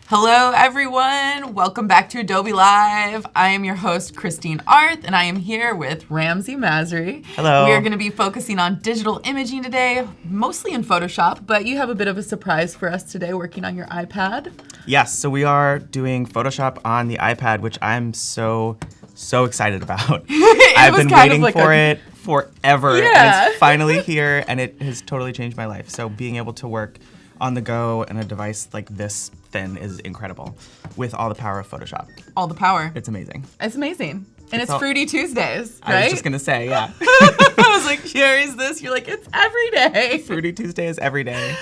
Hello everyone, welcome back to Adobe Live. I am your host Kristine Arth and I am here with Ramzy Masri. Hello. We are going to be focusing on digital imaging today, mostly in Photoshop, but you have a bit of a surprise for us today working on your iPad. Yes, so we are doing Photoshop on the iPad, which I'm so excited about. I've been waiting for it forever, and it's finally here, and it has totally changed my life. So being able to work on the go and a device like this thin is incredible with all the power of Photoshop. All the power. It's amazing. It's amazing. And it's Fruity Tuesdays, right? I was just going to say, yeah. I was like, Sherry's this? You're like, it's every day. Fruity Tuesday is every day.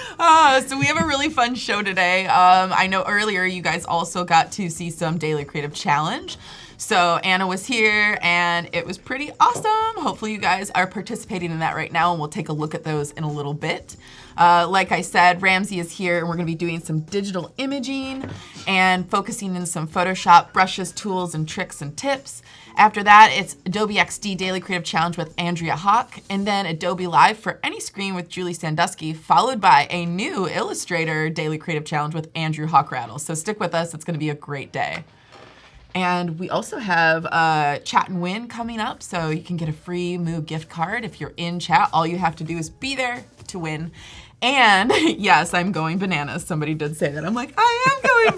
So we have a really fun show today. I know earlier you guys also got to see some Daily Creative Challenge. So Anna was here and it was pretty awesome. Hopefully you guys are participating in that right now and we'll take a look at those in a little bit. Like I said, Ramzy is here and we're gonna be doing some digital imaging and focusing in some Photoshop brushes, tools, and tricks and tips. After that, it's Adobe XD Daily Creative Challenge with Andrea Hawk, and then Adobe Live for any screen with Julie Sandusky, followed by a new Illustrator Daily Creative Challenge with Andrew Hawkrattle. So stick with us, it's gonna be a great day. And we also have Chat and Win coming up, so you can get a free Moo gift card. If you're in chat, all you have to do is be there to win. And yes, I'm going bananas. Somebody did say that. I'm like, I am going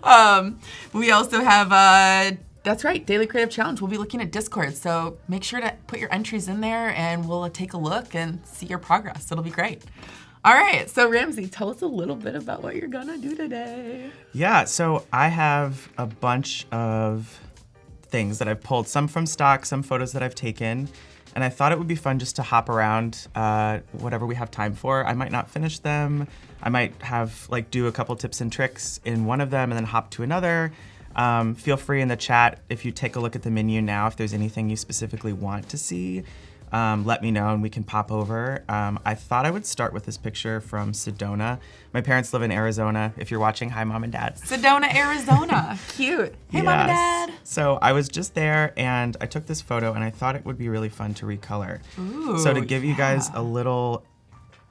bananas. We also have, that's right, Daily Creative Challenge. We'll be looking at Discord, so make sure to put your entries in there and we'll take a look and see your progress. It'll be great. All right, so Ramzy, tell us a little bit about what you're gonna do today. Yeah, so I have a bunch of things that I've pulled, some from stock, some photos that I've taken, and I thought it would be fun just to hop around whatever we have time for. I might not finish them. I might have do a couple tips and tricks in one of them and then hop to another. Feel free in the chat if you take a look at the menu now, if there's anything you specifically want to see. Let me know and we can pop over. I thought I would start with this picture from Sedona. My parents live in Arizona. If you're watching, hi Mom and Dad. Sedona, Arizona. Cute. Hey Mom and Dad. So I was just there and I took this photo and I thought it would be really fun to recolor. Ooh, so to give you guys a little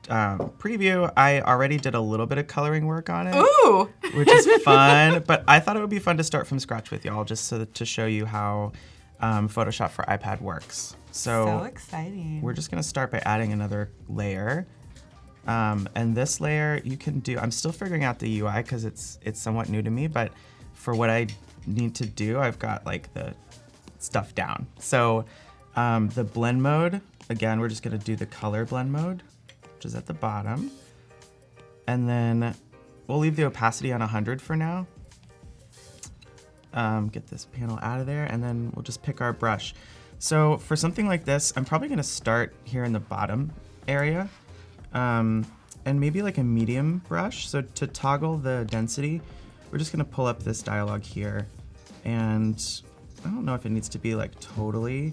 preview, I already did a little bit of coloring work on it. Ooh. Which is fun, but I thought it would be fun to start from scratch with y'all just to show you how Photoshop for iPad works. So exciting. We're just gonna start by adding another layer. And this layer you can do, I'm still figuring out the UI because it's somewhat new to me, but for what I need to do, I've got the stuff down. So the blend mode, again, we're just gonna do the color blend mode, which is at the bottom. And then we'll leave the opacity on 100 for now. Get this panel out of there, and then we'll just pick our brush. So for something like this, I'm probably gonna start here in the bottom area, and maybe a medium brush. So to toggle the density, we're just gonna pull up this dialog here, and I don't know if it needs to be totally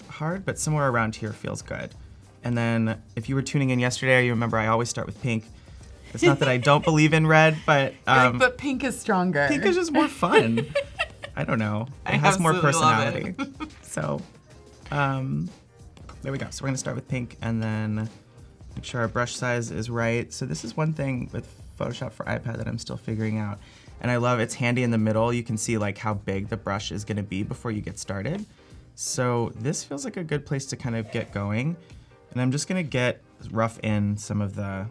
hard, but somewhere around here feels good. And then if you were tuning in yesterday, you remember I always start with pink. It's not that I don't believe in red, but but pink is stronger. Pink is just more fun. I don't know. It has more personality. So, there we go. So we're gonna start with pink and then make sure our brush size is right. So this is one thing with Photoshop for iPad that I'm still figuring out. And I love it's handy in the middle. You can see how big the brush is gonna be before you get started. So this feels like a good place to kind of get going. And I'm just gonna rough in some of the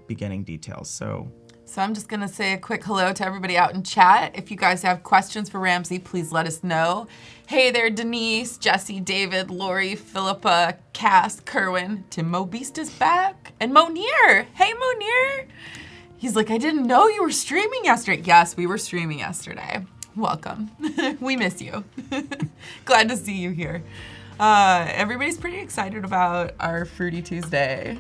beginning details. So I'm just gonna say a quick hello to everybody out in chat. If you guys have questions for Ramzy, please let us know. Hey there, Denise, Jesse, David, Lori, Philippa, Cass, Kerwin, Tim Mobeast is back, and Monier. Hey, Monier. He's like, I didn't know you were streaming yesterday. Yes, we were streaming yesterday. Welcome. We miss you. Glad to see you here. Everybody's pretty excited about our Fruity Tuesday.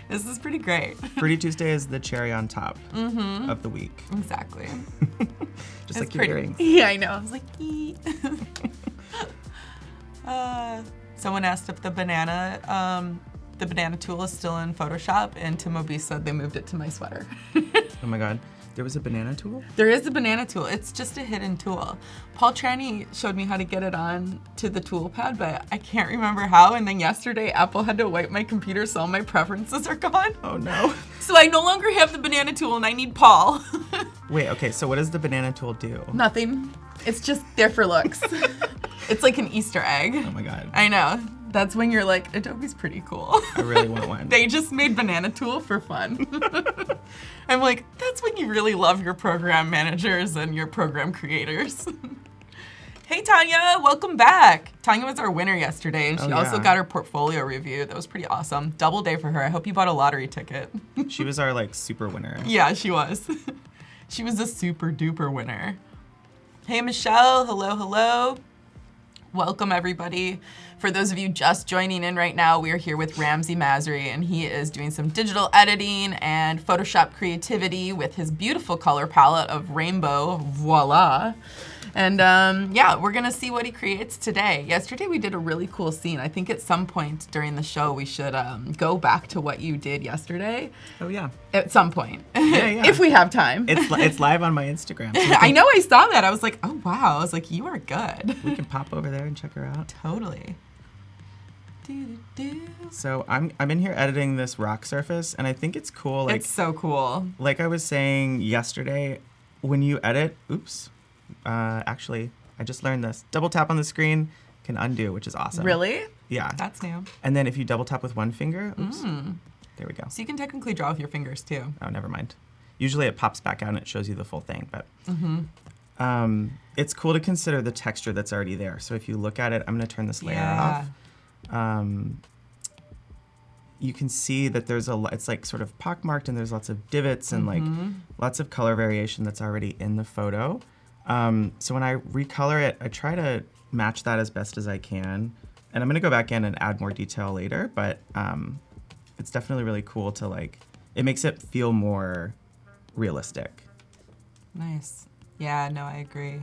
This is pretty great. Fruity Tuesday is the cherry on top of the week. Exactly. Just like your earrings. Yeah, I know. I was like, someone asked if the banana tool is still in Photoshop, and Tim Obi said they moved it to my sweater. Oh my God. There was a banana tool? There is a banana tool. It's just a hidden tool. Paul Tranny showed me how to get it on to the tool pad, but I can't remember how. And then yesterday, Apple had to wipe my computer, so all my preferences are gone. Oh no. So I no longer have the banana tool, and I need Paul. Wait, okay, so what does the banana tool do? Nothing. It's just there for looks. It's like an Easter egg. Oh my god. I know. That's when you're like, Adobe's pretty cool. I really want one. They just made banana tool for fun. I'm like, that's when you really love your program managers and your program creators. Hey, Tanya, welcome back. Tanya was our winner yesterday, and she also got her portfolio review. That was pretty awesome. Double day for her. I hope you bought a lottery ticket. She was our like super winner. Yeah, she was. She was a super duper winner. Hey, Michelle. Hello, hello. Welcome, everybody. For those of you just joining in right now, we are here with Ramzy Masri, and he is doing some digital editing and Photoshop creativity with his beautiful color palette of rainbow. Voila. And yeah, we're gonna see what he creates today. Yesterday we did a really cool scene. I think at some point during the show we should go back to what you did yesterday. Oh yeah. At some point. Yeah. If we have time. It's live on my Instagram. So I know, I saw that. I was like, oh wow. I was like, you are good. we can pop over there and check her out. Totally. So I'm in here editing this rock surface, and I think it's cool. Like, it's so cool. Like I was saying yesterday, when you edit, actually, I just learned this. Double tap on the screen can undo, which is awesome. Really? Yeah. That's new. And then if you double tap with one finger, there we go. So you can technically draw with your fingers too. Oh, never mind. Usually it pops back out and it shows you the full thing, but it's cool to consider the texture that's already there. So if you look at it, I'm going to turn this layer off. You can see that it's like sort of pockmarked, and there's lots of divots and like lots of color variation that's already in the photo. So when I recolor it, I try to match that as best as I can. And I'm gonna go back in and add more detail later, but it's definitely really cool to like, it makes it feel more realistic. Nice. Yeah, no, I agree.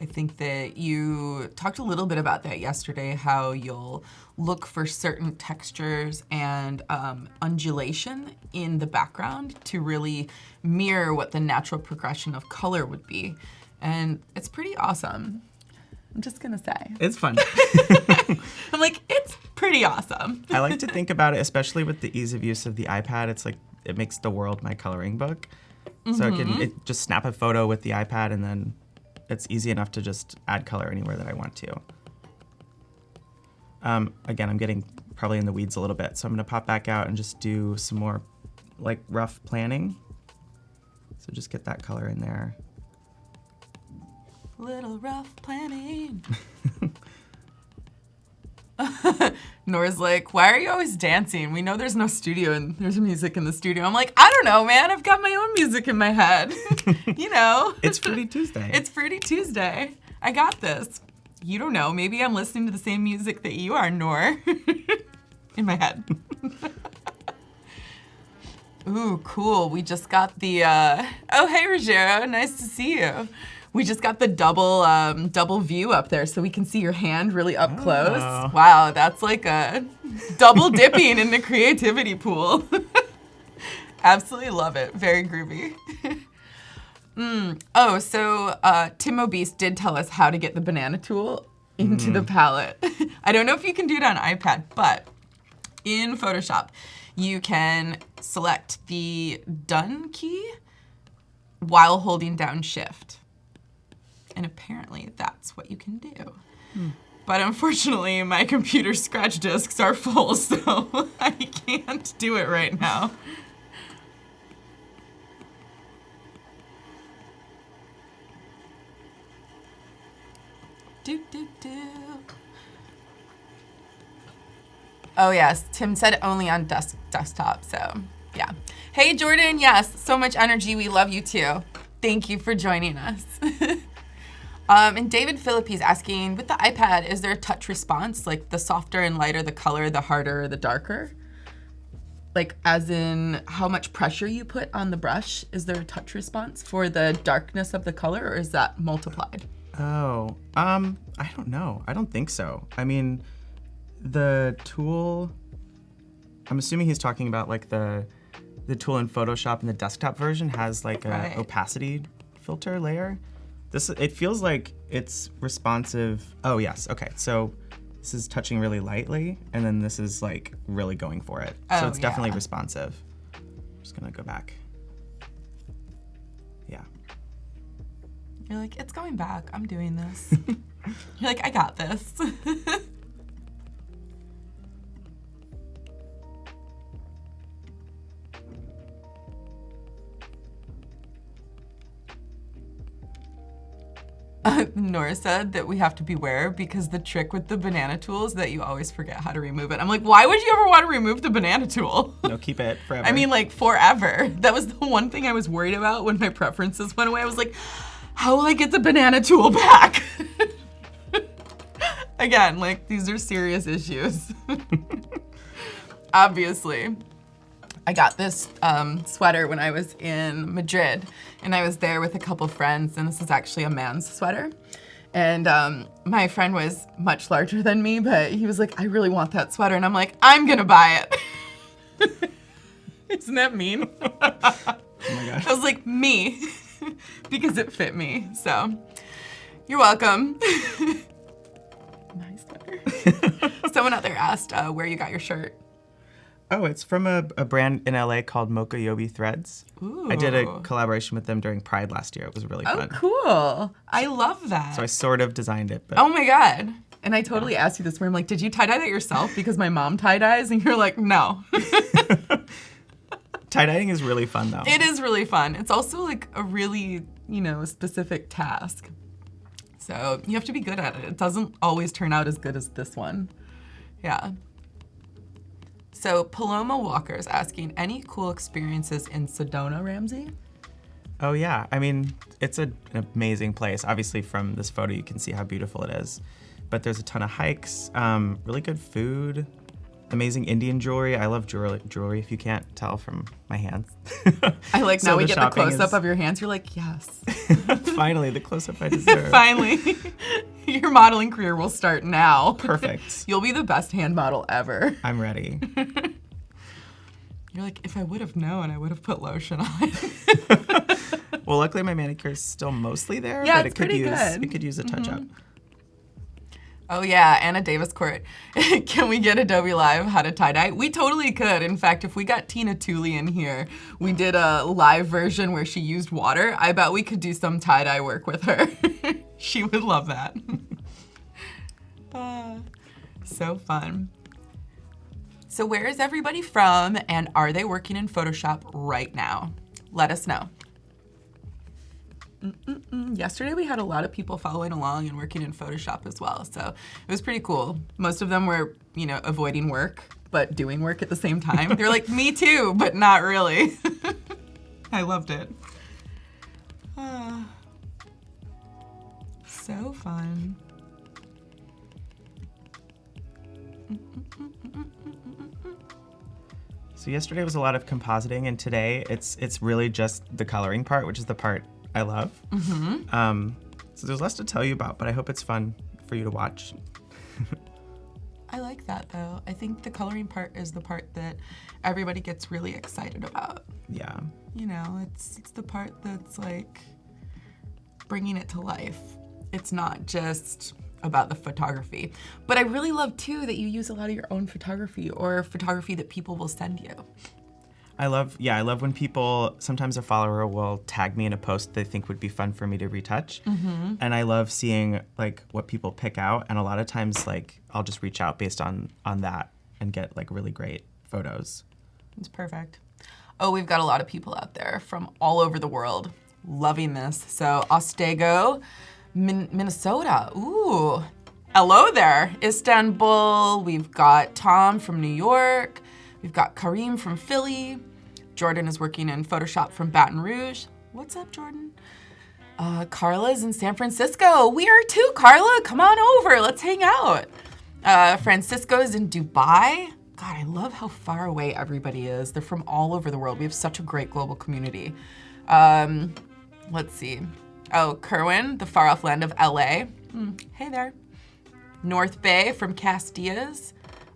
I think that you talked a little bit about that yesterday, how you'll look for certain textures and undulation in the background to really mirror what the natural progression of color would be. And it's pretty awesome. I'm just gonna say. It's fun. I'm like, it's pretty awesome. I like to think about it, especially with the ease of use of the iPad. It's like, it makes the world my coloring book. So I can just snap a photo with the iPad, and then it's easy enough to just add color anywhere that I want to. Again, I'm getting probably in the weeds a little bit, so I'm gonna pop back out and just do some more like rough planning. So just get that color in there. Little rough planning. Nora's like, why are you always dancing? We know there's no studio and there's music in the studio. I'm like, I don't know, man. I've got my own music in my head. You know? It's Fruity Tuesday. It's Fruity Tuesday. I got this. You don't know. Maybe I'm listening to the same music that you are, Nor. In my head. Ooh, cool. We just got the, oh, hey, Rogero. Nice to see you. We just got the double view up there so we can see your hand really up close. Wow, that's like a double dipping in the creativity pool. Absolutely love it. Very groovy. Oh, so Tim Obese did tell us how to get the banana tool into the palette. I don't know if you can do it on iPad, but in Photoshop, you can select the done key while holding down Shift. And apparently that's what you can do. But unfortunately, my computer scratch disks are full, so I can't do it right now. Oh yes, Tim said only on desktop, so yeah. Hey Jordan, yes, so much energy, we love you too. Thank you for joining us. And David Phillippe's asking, with the iPad, is there a touch response? Like the softer and lighter the color, the harder, the darker? Like as in how much pressure you put on the brush? Is there a touch response for the darkness of the color, or is that multiplied? Oh, I don't know. I don't think so. I mean, the tool, I'm assuming he's talking about like the the tool in Photoshop in the desktop version has like a Right. opacity filter layer. It feels like it's responsive. Oh yes, okay. So this is touching really lightly, and then this is like really going for it. So Oh, it's definitely yeah. responsive. I'm just gonna go back. Yeah. You're like, it's going back. I'm doing this. You're like, I got this. Nora said that we have to beware because the trick with the banana tool is that you always forget how to remove it. I'm like, why would you ever want to remove the banana tool? No, keep it forever. I mean, like, forever. That was the one thing I was worried about when my preferences went away. I was like, how will I get the banana tool back? Again, like, these are serious issues. Obviously. I got this sweater when I was in Madrid, and I was there with a couple friends, and this is actually a man's sweater. And my friend was much larger than me, but he was like, I really want that sweater. And I'm like, I'm gonna buy it. Isn't that mean? Oh my gosh. I was like, me, because it fit me. So, you're welcome. Nice sweater. Someone out there asked where you got your shirt. Oh, it's from a brand in LA called Mocha Yobi Threads. Ooh. I did a collaboration with them during Pride last year. It was really Oh, fun. cool. I love that. So I sort of designed it, but Oh my God. And I totally asked you this where I'm like, did you tie-dye that yourself? Because my mom tie-dyes. And you're like, no. tie-dyeing is really fun though. It is really fun. It's also like a really, specific task. So you have to be good at it. It doesn't always turn out as good as this one. Yeah. So Paloma Walker's asking, any cool experiences in Sedona, Ramzy? Oh yeah, I mean, it's an amazing place. Obviously from this photo you can see how beautiful it is. But there's a ton of hikes, really good food, amazing Indian jewelry. I love jewelry if you can't tell from my hands. I like So now we the get the shopping close-up is- of your hands. You're like, yes. Finally, the close-up I deserve. Finally. Your modeling career will start now. Perfect. You'll be the best hand model ever. I'm ready. You're like, if I would have known, I would have put lotion on. Well, luckily my manicure is still mostly there, Yeah, but it's pretty good. it could use a touch-up. Oh yeah, Anna Davis Court. Can we get Adobe Live how to tie-dye? We totally could. In fact, if we got Tina Tooley in here, we did a live version where she used water. I bet we could do some tie-dye work with her. She would love that. So fun. So where is everybody from, and are they working in Photoshop right now? Let us know. Yesterday we had a lot of people following along and working in Photoshop as well, so it was pretty cool. Most of them were, avoiding work, but doing work at the same time. They're like, me too, but not really. I loved it. So fun. So yesterday was a lot of compositing, and today it's really just the coloring part, which is the part I love. So there's less to tell you about, but I hope it's fun for you to watch. I like that though. I think the coloring part is the part that everybody gets really excited about. Yeah. It's the part that's like bringing it to life. It's not just about the photography. But I really love too that you use a lot of your own photography or photography that people will send you. I love when people, sometimes a follower will tag me in a post they think would be fun for me to retouch. And I love seeing like what people pick out, and a lot of times like I'll just reach out based on that and get like really great photos. It's perfect. Oh, we've got a lot of people out there from all over the world loving this. So Ostego, Minnesota. Ooh, hello there. Istanbul. We've got Tom from New York. We've got Kareem from Philly. Jordan is working in Photoshop from Baton Rouge. What's up, Jordan? Carla's in San Francisco. We are too, Carla. Come on over. Let's hang out. Francisco's in Dubai. God, I love how far away everybody is. They're from all over the world. We have such a great global community. Let's see. Oh, Kerwin, the far off land of LA. Hey there. North Bay from Castillas.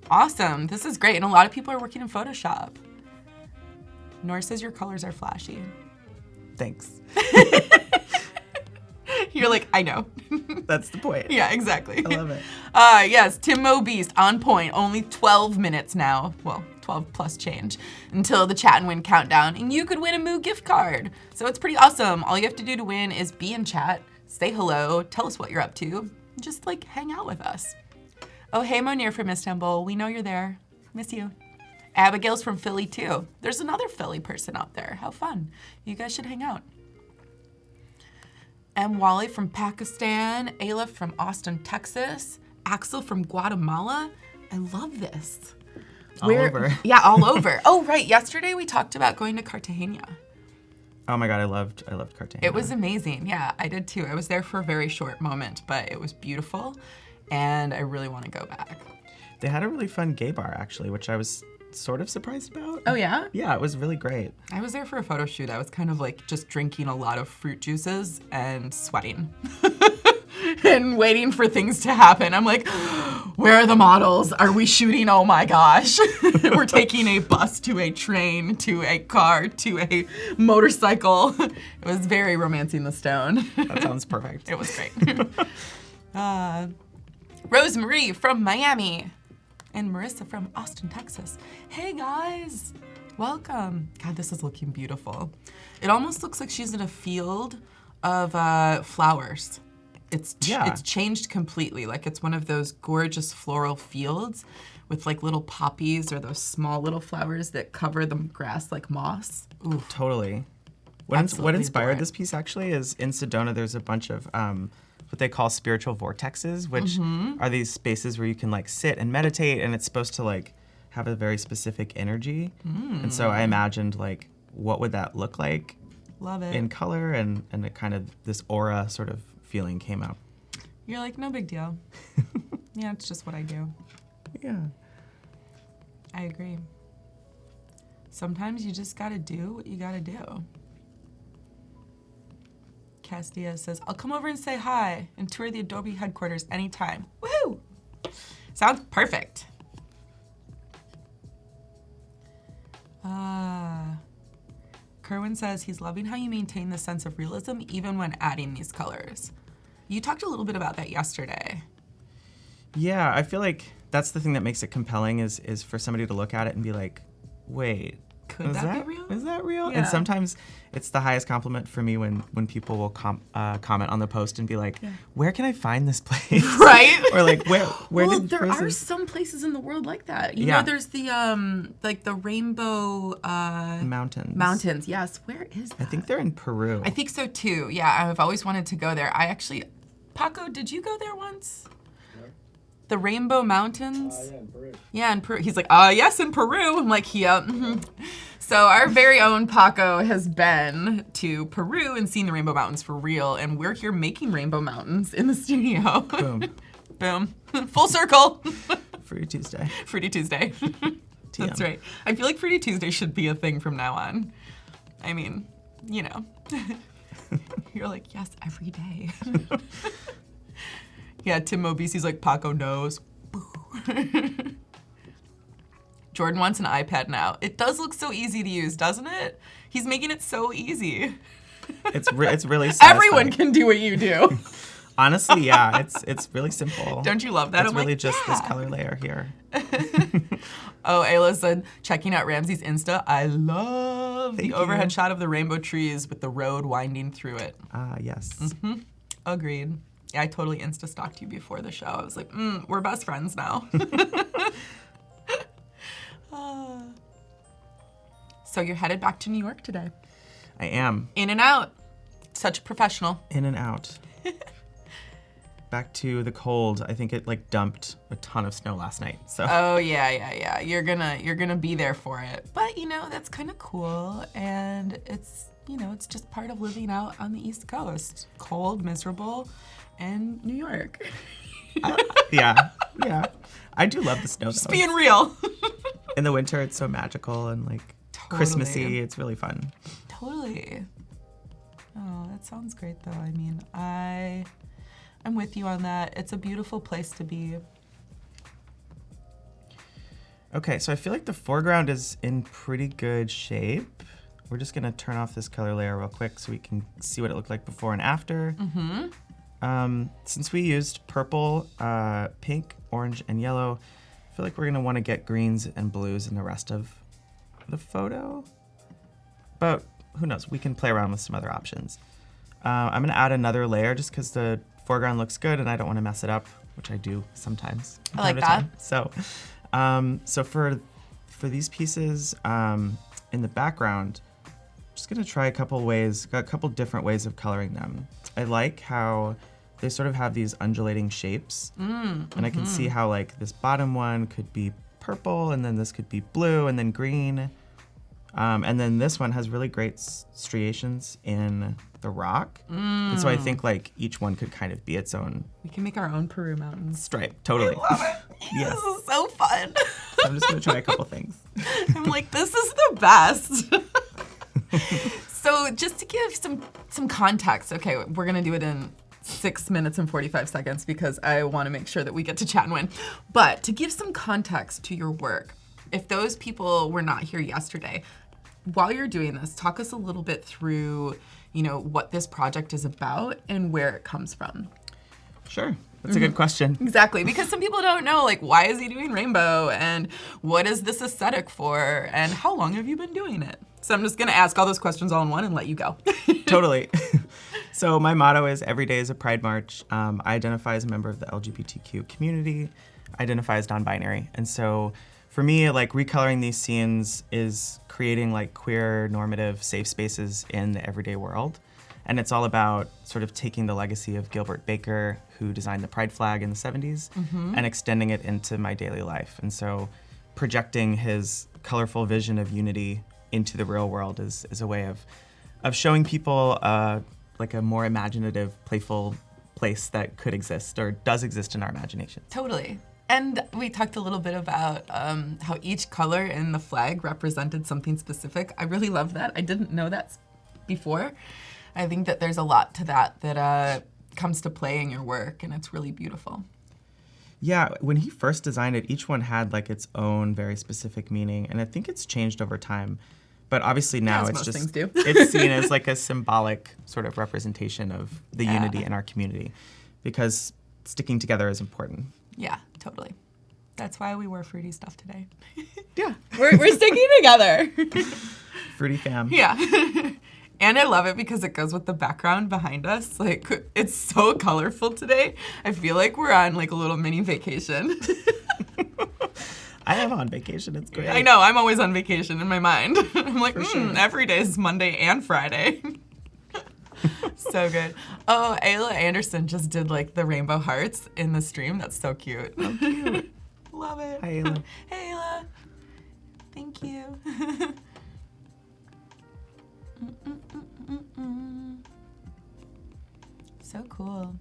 Awesome. This is great. And a lot of people are working in Photoshop. Nor says your colors are flashy. Thanks. You're like, I know. That's the point. Yeah, exactly. I love it. Yes, Timmo Beast on point. Only 12 minutes now. Well, 12 plus change until the chat and win countdown, and you could win a Moo gift card. So it's pretty awesome. All you have to do to win is be in chat, say hello, tell us what you're up to, just like hang out with us. Oh, hey, Monir from Istanbul. We know you're there. Miss you. Abigail's from Philly too. There's another Philly person out there. How fun. You guys should hang out. M. Wally from Pakistan, Ayla from Austin, Texas, Axel from Guatemala. I love this. All over. Yeah, all over. Oh, right. Yesterday we talked about going to Cartagena. Oh my God, I loved Cartagena. It was amazing. Yeah, I did too. I was there for a very short moment, but it was beautiful, and I really want to go back. They had a really fun gay bar actually, which I was sort of surprised about. Oh yeah? Yeah, it was really great. I was there for a photo shoot. I was kind of like just drinking a lot of fruit juices and sweating and waiting for things to happen. I'm like, where are the models? Are we shooting? Oh my gosh. We're taking a bus to a train to a car to a motorcycle. It was very Romancing the Stone. That sounds perfect. It was great. Rosemarie from Miami. And Marissa from Austin, Texas. Hey guys, welcome. God, this is looking beautiful. It almost looks like she's in a field of flowers. It's changed completely. Like it's one of those gorgeous floral fields with like little poppies or those small little flowers that cover the grass like moss. Ooh. Totally. What inspired this piece actually is in Sedona there's a bunch of what they call spiritual vortexes, which are these spaces where you can like sit and meditate, and it's supposed to like have a very specific energy. And so I imagined like what would that look like Love it. in color, and it kind of this aura sort of feeling came out. You're like, no big deal. Yeah, it's just what I do. Yeah. I agree. Sometimes you just gotta do what you gotta do. Cass Diaz says, I'll come over and say hi and tour the Adobe headquarters anytime. Woohoo! Sounds perfect. Kerwin says he's loving how you maintain the sense of realism even when adding these colors. You talked a little bit about that yesterday. Yeah, I feel like that's the thing that makes it compelling is for somebody to look at it and be like, wait, Could that be real? Is that real? Yeah. And sometimes it's the highest compliment for me when people will comment on the post and be like, where can I find this place? Right? Or like, where well, did there are Chris- some places in the world like that. You Yeah. know, there's the like the rainbow Mountains. mountains. Yes, where is that? I think they're in Peru. I think so too. Yeah, I've always wanted to go there. Paco, did you go there once? The Rainbow Mountains? Yeah, in Peru. Yeah, in Peru. He's like, yes, in Peru. I'm like, yeah. Mm-hmm. So our very own Paco has been to Peru and seen the Rainbow Mountains for real, and we're here making Rainbow Mountains in the studio. Boom. Boom. Full circle. Fruity Tuesday. Fruity Tuesday. That's right. I feel like Fruity Tuesday should be a thing from now on. I mean, you know. You're like, yes, every day. Yeah, Tim Mobisi's like, Paco knows. Jordan wants an iPad now. It does look so easy to use, doesn't it? He's making it so easy. It's really satisfying. Everyone can do what you do. Honestly, yeah, it's really simple. Don't you love that? It's I'm really like, just this yeah. color layer here. Oh, Ayla said, checking out Ramzy's Insta. I love Thank the overhead you. shot of the rainbow trees with the road winding through it. Yes. Agreed. Yeah, I totally Insta-stalked you before the show. I was like, we're best friends now. So you're headed back to New York today. I am. In and out. Such a professional. In and out. Back to the cold. I think it like dumped a ton of snow last night. So Oh yeah. You're gonna be there for it. But you know, that's kind of cool, and it's it's just part of living out on the East Coast. Cold, miserable, and New York. yeah. I do love the snow though. Just being real. In the winter it's so magical and like Christmassy. It's really fun. Totally. Oh, that sounds great though. I mean, I'm with you on that. It's a beautiful place to be. Okay, so I feel like the foreground is in pretty good shape. We're just gonna turn off this color layer real quick so we can see what it looked like before and after. Since we used purple, pink, orange, and yellow, I feel like we're gonna wanna get greens and blues in the rest of the photo. But who knows, we can play around with some other options. I'm gonna add another layer just because the foreground looks good and I don't wanna mess it up, which I do sometimes. I like that. So for these pieces in the background, I'm just gonna try a couple different ways of coloring them. I like how they sort of have these undulating shapes, and I can see how like this bottom one could be purple, and then this could be blue, and then green, and then this one has really great striations in the rock, and so I think like each one could kind of be its own. We can make our own Peru mountains. Stripe, totally. I love it. Yes. This is so fun. So I'm just gonna try a couple things. I'm like, this is the best. So just to give some context, okay, we're gonna do it in 6 minutes and 45 seconds because I wanna make sure that we get to chat and win. But to give some context to your work, if those people were not here yesterday, while you're doing this, talk us a little bit through, what this project is about and where it comes from. Sure. That's a good question. Exactly, because some people don't know, like, why is he doing rainbow, and what is this aesthetic for, and how long have you been doing it? So I'm just gonna ask all those questions all in one and let you go. Totally. So my motto is every day is a Pride March. I identify as a member of the LGBTQ community. I identify as non-binary. And so for me, like recoloring these scenes is creating like queer normative safe spaces in the everyday world. And it's all about sort of taking the legacy of Gilbert Baker, who designed the pride flag in the 70s, and extending it into my daily life. And so projecting his colorful vision of unity into the real world is a way of showing people like a more imaginative, playful place that could exist or does exist in our imagination. Totally. And we talked a little bit about how each color in the flag represented something specific. I really love that. I didn't know that before. I think that there's a lot to that comes to play in your work, and it's really beautiful. Yeah, when he first designed it, each one had like its own very specific meaning, and I think it's changed over time. But obviously now it's just it's seen as like a symbolic sort of representation of the unity in our community, because sticking together is important. Yeah, totally. That's why we wear fruity stuff today. Yeah, we're sticking together. Fruity fam. Yeah. And I love it because it goes with the background behind us. Like, it's so colorful today. I feel like we're on like a little mini vacation. I am on vacation. It's great. I know. I'm always on vacation in my mind. I'm like, sure. Every day is Monday and Friday. So good. Oh, Ayla Anderson just did like the rainbow hearts in the stream. That's so cute. Oh, cute. Love it. Hi, Ayla. Hey, Ayla. Thank you. So cool.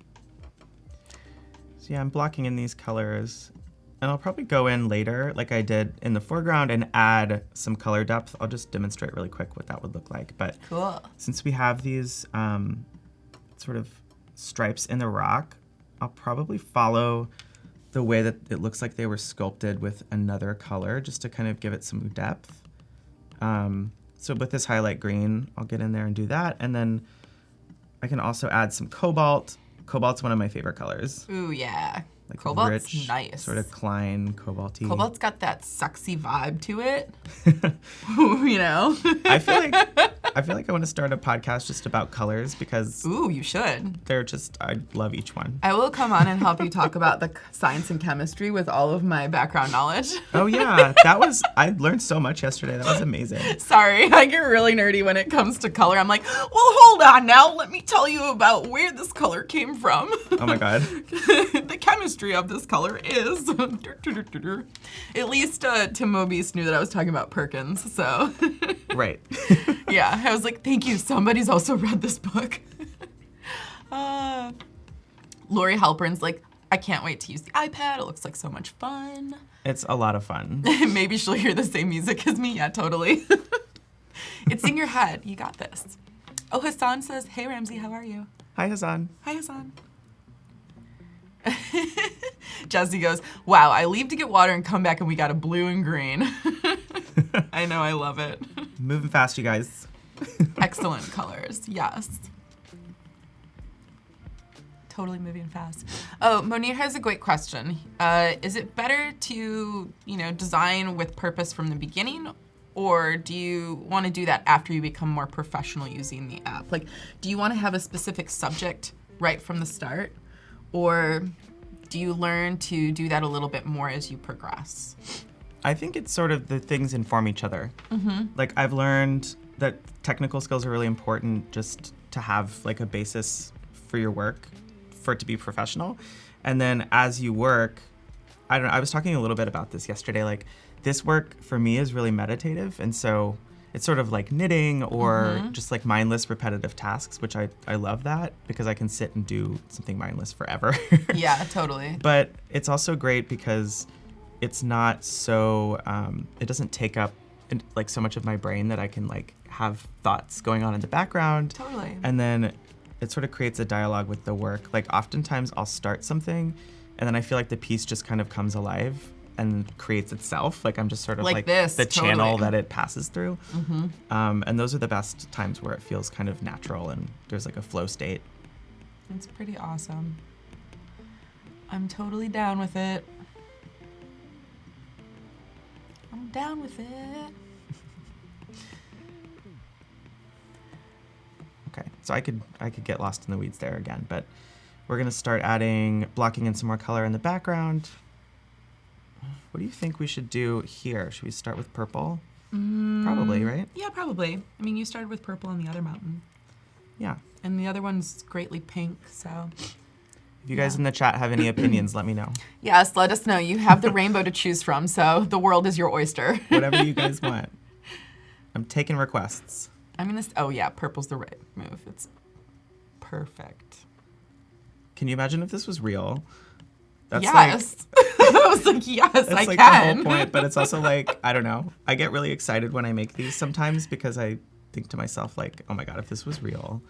So yeah, I'm blocking in these colors, and I'll probably go in later like I did in the foreground and add some color depth. I'll just demonstrate really quick what that would look like. But cool. Since we have these sort of stripes in the rock, I'll probably follow the way that it looks like they were sculpted with another color just to kind of give it some depth. So with this highlight green, I'll get in there and do that. And then I can also add some cobalt. Cobalt's one of my favorite colors. Ooh, yeah. Like Cobalt's rich, nice. sort of Klein, cobalty. Cobalt's got that sexy vibe to it. You know? I feel like I want to start a podcast just about colors because ooh, you should. I love each one. I will come on and help you talk about the science and chemistry with all of my background knowledge. Oh yeah, I learned so much yesterday. That was amazing. Sorry, I get really nerdy when it comes to color. I'm like, well, hold on now. Let me tell you about where this color came from. Oh my God. The chemistry of this color is. At least Tim Mobius knew that I was talking about Perkins, so. Right. Yeah, I was like, thank you. Somebody's also read this book. Lori Halpern's like, I can't wait to use the iPad. It looks like so much fun. It's a lot of fun. Maybe she'll hear the same music as me. Yeah, totally. It's in your head. You got this. Oh, Hassan says, hey, Ramzy, how are you? Hi, Hassan. Hi, Hassan. Jesse goes, wow, I leave to get water and come back and we got a blue and green. I know, I love it. Moving fast, you guys. Excellent colors, yes. Totally moving fast. Oh, Monir has a great question. Is it better to, design with purpose from the beginning, or do you want to do that after you become more professional using the app? Like, do you want to have a specific subject right from the start, or do you learn to do that a little bit more as you progress? I think it's sort of the things inform each other. Like, I've learned that technical skills are really important just to have like a basis for your work, for it to be professional. And then as you work, I don't know, I was talking a little bit about this yesterday, like this work for me is really meditative. And so it's sort of like knitting or just like mindless repetitive tasks, which I love that because I can sit and do something mindless forever. Yeah, totally. But it's also great because it's not so, it doesn't take up like so much of my brain that I can like have thoughts going on in the background. Totally. And then it sort of creates a dialogue with the work. Like oftentimes I'll start something and then I feel like the piece just kind of comes alive and creates itself. Like I'm just sort of like this, the totally. channel that it passes through. And those are the best times where it feels kind of natural and there's like a flow state. It's pretty awesome. I'm totally down with it. I'm down with it. Okay, so I could get lost in the weeds there again, but we're gonna start blocking in some more color in the background. What do you think we should do here? Should we start with purple? Probably, right? Yeah, probably. I mean, you started with purple on the other mountain. Yeah. And the other one's greatly pink, so. If you guys in the chat have any opinions, let me know. Yes, let us know. You have the rainbow to choose from, so the world is your oyster. Whatever you guys want. I'm taking requests. Oh yeah, purple's the right move. It's perfect. Can you imagine if this was real? That's yes. I was like, yes, that's I like can. the whole point, but it's also like, I don't know. I get really excited when I make these sometimes because I think to myself like, oh my God, if this was real,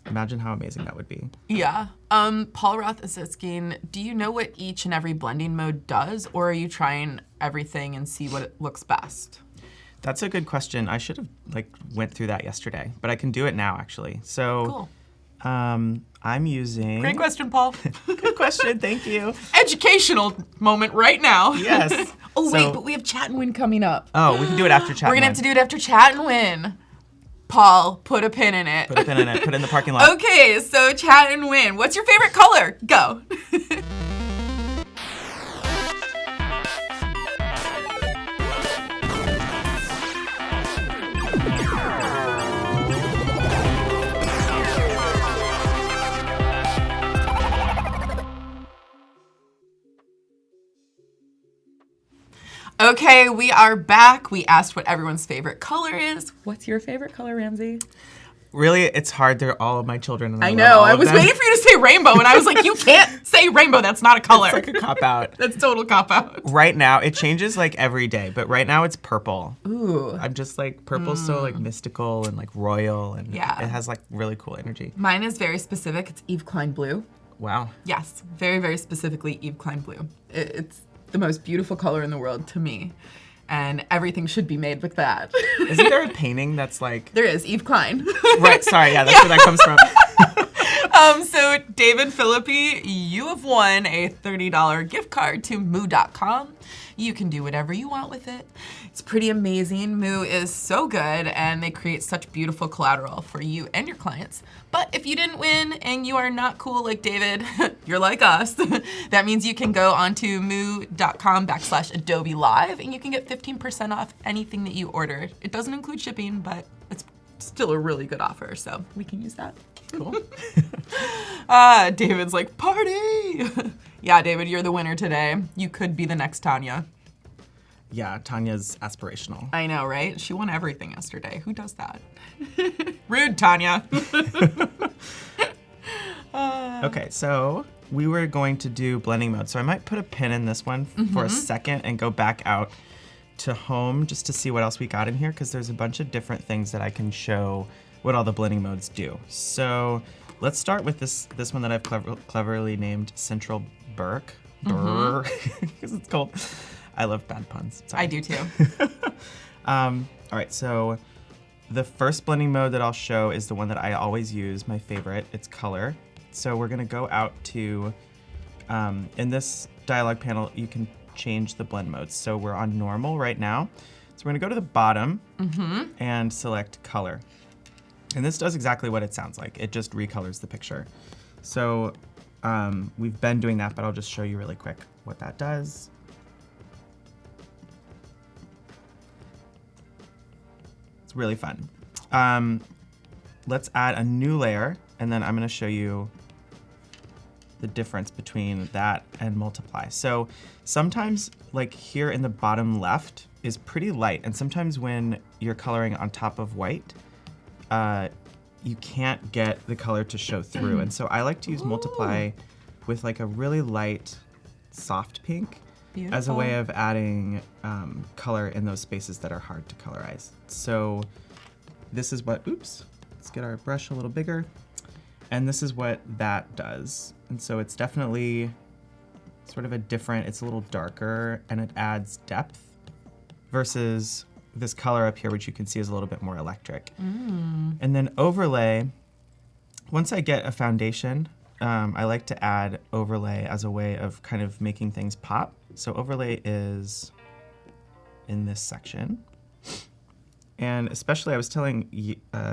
imagine how amazing that would be. Yeah. Paul Roth is asking, do you know what each and every blending mode does, or are you trying everything and see what looks best? That's a good question. I should have went through that yesterday, but I can do it now actually. So cool. I'm using... Great question, Paul. Good question, thank you. Educational moment right now. Yes. Wait, but we have Chat and Win coming up. Oh, we can do it after Chat We're and gonna have to do it after Chat and Win. Paul, put a pin in it. Put a pin in it, put it in the parking lot. Okay, so Chat and Win. What's your favorite color? Go. Okay, we are back. We asked what everyone's favorite color is. What's your favorite color, Ramzy? Really, it's hard. They're all of my children. And I know. I was waiting for you to say rainbow, and I was like, you can't say rainbow. That's not a color. It's like a cop-out. That's total cop-out. Right now, it changes like every day, but right now it's purple. Ooh. I'm just like, purple's so like mystical and like royal, and it has like really cool energy. Mine is very specific. It's Yves Klein blue. Wow. Yes, very, very specifically Yves Klein blue. It's the most beautiful color in the world to me. And everything should be made with that. Isn't there a painting that's like... There is, Yves Klein. Right, sorry, yeah, that's where that comes from. So David Philippi, you have won a $30 gift card to moo.com. You can do whatever you want with it. It's pretty amazing. Moo is so good, and they create such beautiful collateral for you and your clients. But if you didn't win and you are not cool like David, you're like us. That means you can go onto moo.com/Adobe Live, and you can get 15% off anything that you order. It doesn't include shipping, but it's still a really good offer, so we can use that. Cool. David's like, party! Yeah, David, you're the winner today. You could be the next Tanya. Yeah, Tanya's aspirational. I know, right? She won everything yesterday. Who does that? Rude, Tanya. Okay, so we were going to do blending mode. So I might put a pin in this one for a second and go back out to home just to see what else we got in here, because there's a bunch of different things that I can show what all the blending modes do. So let's start with this one that I've cleverly named Central Burke. Burr, because it's called. I love bad puns. Sorry. I do too. All right, so the first blending mode that I'll show is the one that I always use, my favorite. It's color. So we're gonna go out to, in this dialog panel, you can change the blend modes. So we're on normal right now. So we're gonna go to the bottom and select color. And this does exactly what it sounds like. It just recolors the picture. So we've been doing that, but I'll just show you really quick what that does. It's really fun. Let's add a new layer, and then I'm gonna show you the difference between that and multiply. So sometimes, like here in the bottom left, is pretty light, and sometimes when you're coloring on top of white, you can't get the color to show through. And so I like to use multiply with like a really light, soft pink. Beautiful. As a way of adding color in those spaces that are hard to colorize. So this is what, oops, let's get our brush a little bigger. And this is what that does. And so it's definitely sort of a different, it's a little darker and it adds depth versus this color up here, which you can see is a little bit more electric. And then overlay, once I get a foundation, I like to add overlay as a way of kind of making things pop. So overlay is in this section. And especially I was telling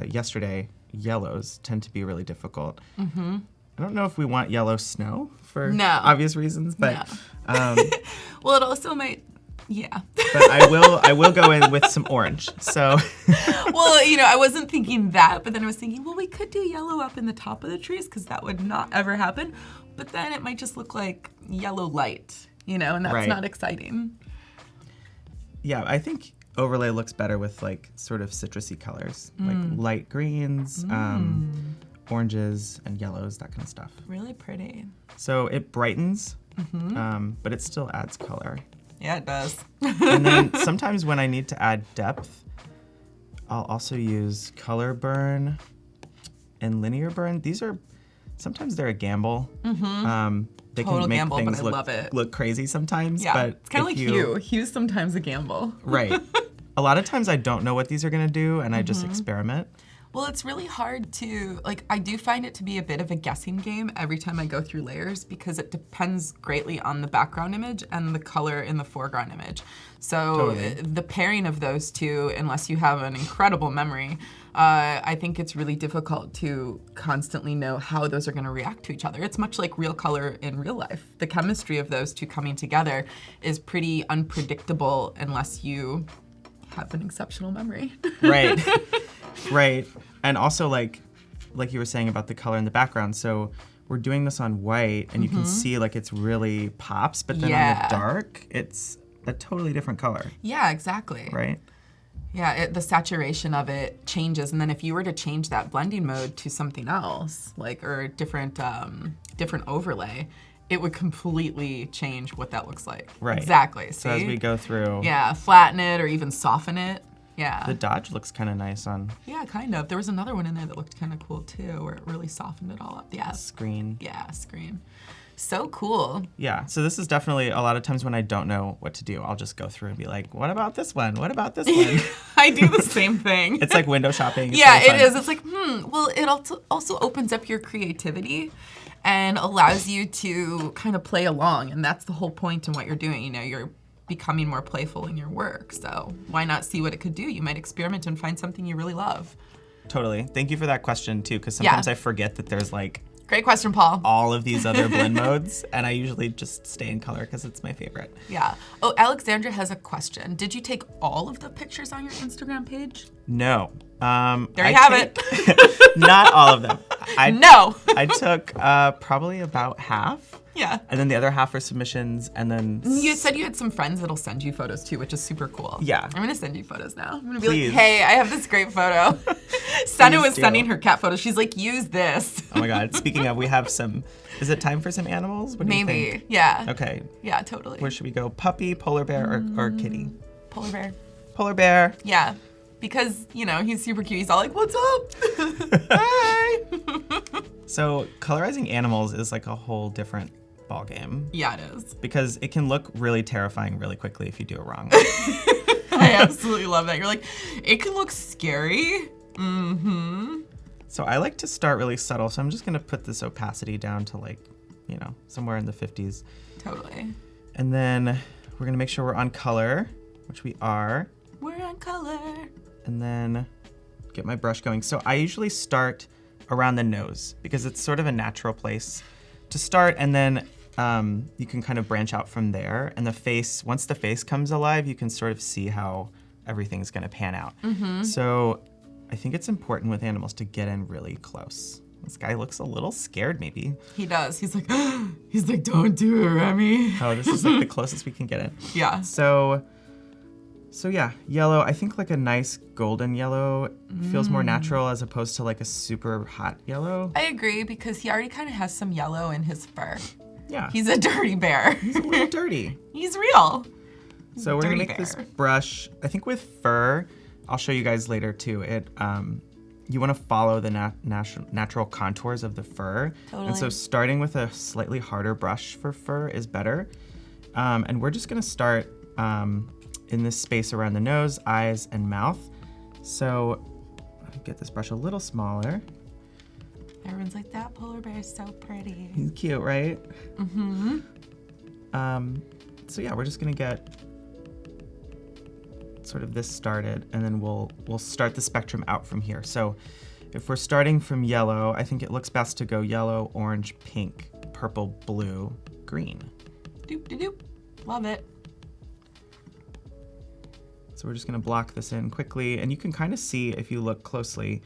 yesterday, yellows tend to be really difficult. I don't know if we want yellow snow for obvious reasons, but well, it also might. Yeah. But I will go in with some orange. So well, I wasn't thinking that, but then I was thinking, well, we could do yellow up in the top of the trees because that would not ever happen. But then it might just look like yellow light, and that's not exciting. Yeah, I think overlay looks better with like sort of citrusy colors, like light greens, oranges and yellows, that kind of stuff. Really pretty. So it brightens, but it still adds color. Yeah, it does. And then sometimes when I need to add depth, I'll also use color burn and linear burn. Sometimes they're a gamble. They Total can make gamble, things but I love it. look crazy sometimes. Yeah, but it's kind of like Hue. Hue's sometimes a gamble. Right. A lot of times I don't know what these are gonna do and I just experiment. Well, it's really hard to, I do find it to be a bit of a guessing game every time I go through layers because it depends greatly on the background image and the color in the foreground image. So the pairing of those two, unless you have an incredible memory, I think it's really difficult to constantly know how those are gonna react to each other. It's much like real color in real life. The chemistry of those two coming together is pretty unpredictable unless you have an exceptional memory. Right. Right. And also like you were saying about the color in the background. So we're doing this on white and you can see like it's really pops, but then on the dark, it's a totally different color. Yeah, exactly. Right? Yeah, the saturation of it changes. And then if you were to change that blending mode to something else, or a different overlay, it would completely change what that looks like. Right. Exactly. So as we go through. Yeah, flatten it or even soften it. Yeah. The dodge looks kind of nice on. Yeah, kind of. There was another one in there that looked kind of cool too, where it really softened it all up. Yeah. Screen. Yeah, screen. So cool. Yeah. So this is definitely a lot of times when I don't know what to do, I'll just go through and be like, what about this one? What about this one? I do the same thing. It's like window shopping. It's yeah, really it is. It's like, well, it also opens up your creativity and allows you to kind of play along. And that's the whole point in what you're doing. You're becoming more playful in your work. So why not see what it could do? You might experiment and find something you really love. Totally. Thank you for that question too, because sometimes I forget that there's Great question, Paul. all of these other blend modes, and I usually just stay in color because it's my favorite. Yeah. Oh, Alexandra has a question. Did you take all of the pictures on your Instagram page? No. There you have it. Not all of them. I took probably about half. Yeah. And then the other half are submissions, and then... You said you had some friends that'll send you photos too, which is super cool. Yeah. I'm gonna send you photos now. I'm gonna be like, hey, I have this great photo. Senna was sending her cat photos. She's like, use this. Oh my God. Speaking of, we have some... Is it time for some animals? What do you think? Yeah. Okay. Yeah, totally. Where should we go? Puppy, polar bear, or kitty? Polar bear. Polar bear. Yeah. Because, he's super cute. He's all like, what's up? Hi. So colorizing animals is like a whole different ball game. Yeah, it is. Because it can look really terrifying really quickly if you do it wrong. I absolutely love that. You're like, it can look scary. Mm-hmm. So I like to start really subtle. So I'm just gonna put this opacity down to like, somewhere in the 50s. Totally. And then we're gonna make sure we're on color, which we are. We're on color. And then get my brush going. So I usually start around the nose because it's sort of a natural place to start, and then you can kind of branch out from there. And the face, once the face comes alive, you can sort of see how everything's gonna pan out. Mm-hmm. So I think it's important with animals to get in really close. This guy looks a little scared maybe. He does. He's like, don't do it, Remy. Oh, this is like the closest we can get in. Yeah. So yeah, yellow. I think like a nice golden yellow feels more natural as opposed to like a super hot yellow. I agree because he already kind of has some yellow in his fur. Yeah. He's a dirty bear. He's a little dirty. He's real. So we're gonna make this brush, I think with fur, I'll show you guys later too. You wanna follow the natural contours of the fur. Totally. And so starting with a slightly harder brush for fur is better. And we're just gonna start in this space around the nose, eyes, and mouth. So I'll get this brush a little smaller. Everyone's like, that polar bear is so pretty. He's cute, right? Mm-hmm. So yeah, we're just gonna get sort of this started, and then we'll start the spectrum out from here. So if we're starting from yellow, I think it looks best to go yellow, orange, pink, purple, blue, green. Doop de doop. Love it. So we're just gonna block this in quickly, and you can kind of see if you look closely,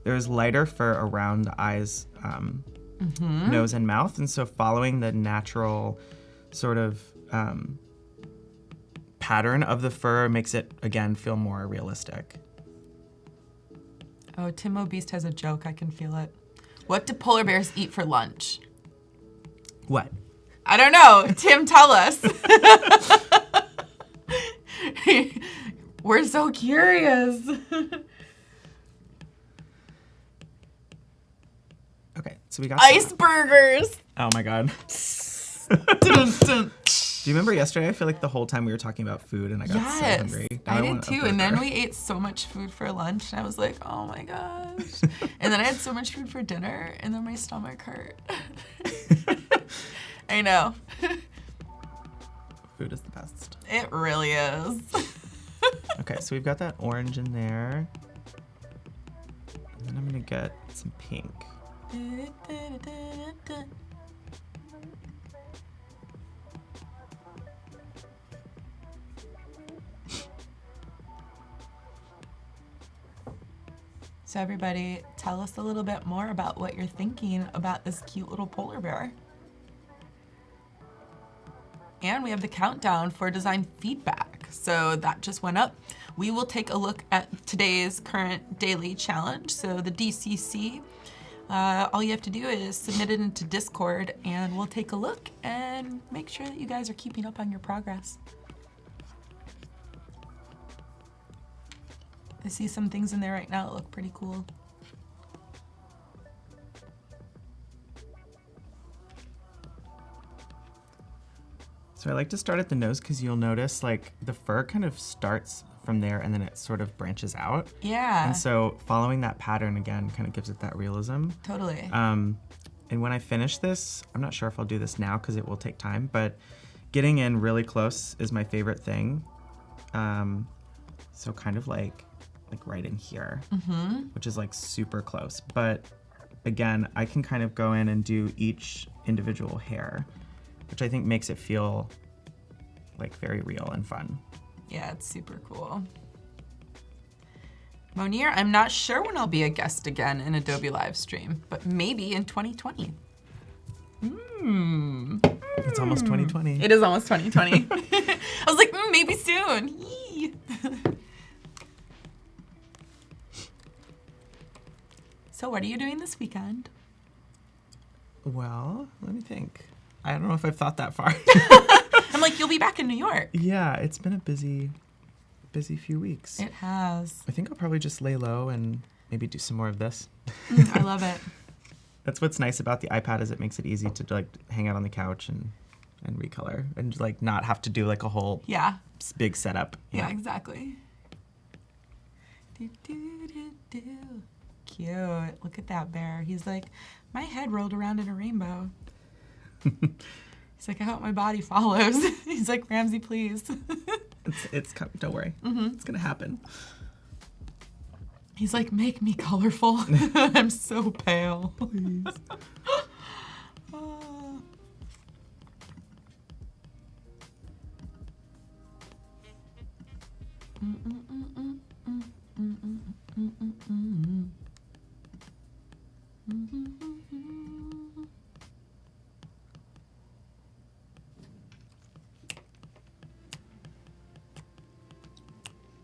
there's lighter fur around the eyes, nose, and mouth, and so following the natural sort of pattern of the fur makes it, again, feel more realistic. Oh, Timo Beast has a joke. I can feel it. What do polar bears eat for lunch? What? I don't know. Tim, tell us. We're so curious. Okay, so we got Icebergers. Oh my god. Dun, dun. Do you remember yesterday? I feel like the whole time we were talking about food and I got so hungry. Now I did want a too. And then burger. we ate so much food for lunch and I was like, oh my gosh. And then I had so much food for dinner and then my stomach hurt. I know. Food is the best. It really is. Okay, so we've got that orange in there. And then I'm gonna get some pink. So everybody, tell us a little bit more about what you're thinking about this cute little polar bear. And we have the countdown for design feedback. So that just went up. We will take a look at today's current daily challenge. So the DCC, all you have to do is submit it into Discord and we'll take a look and make sure that you guys are keeping up on your progress. I see some things in there right now that look pretty cool. So I like to start at the nose because you'll notice like the fur kind of starts from there and then it sort of branches out. Yeah. And so following that pattern again kind of gives it that realism. Totally. And when I finish this, I'm not sure if I'll do this now because it will take time, but getting in really close is my favorite thing. So kind of like right in here, which is like super close. But again, I can kind of go in and do each individual hair, which I think makes it feel like very real and fun. Yeah, it's super cool. Monir, I'm not sure when I'll be a guest again in Adobe Livestream, but maybe in 2020. It's almost 2020. It is almost 2020. I was like, maybe soon. Yee. So what are you doing this weekend? Well, let me think. I don't know if I've thought that far. I'm like, you'll be back in New York. Yeah, it's been a busy few weeks. It has. I think I'll probably just lay low and maybe do some more of this. I love it. That's what's nice about the iPad is it makes it easy to like hang out on the couch and recolor and like not have to do like a whole big setup. Yeah, exactly. Do, do, do, do. Cute. Look at that bear. He's like, my head rolled around in a rainbow. He's like, I hope my body follows. He's like, Ramzy, please. Don't worry. It's gonna happen. He's like, make me colorful. I'm so pale. Please.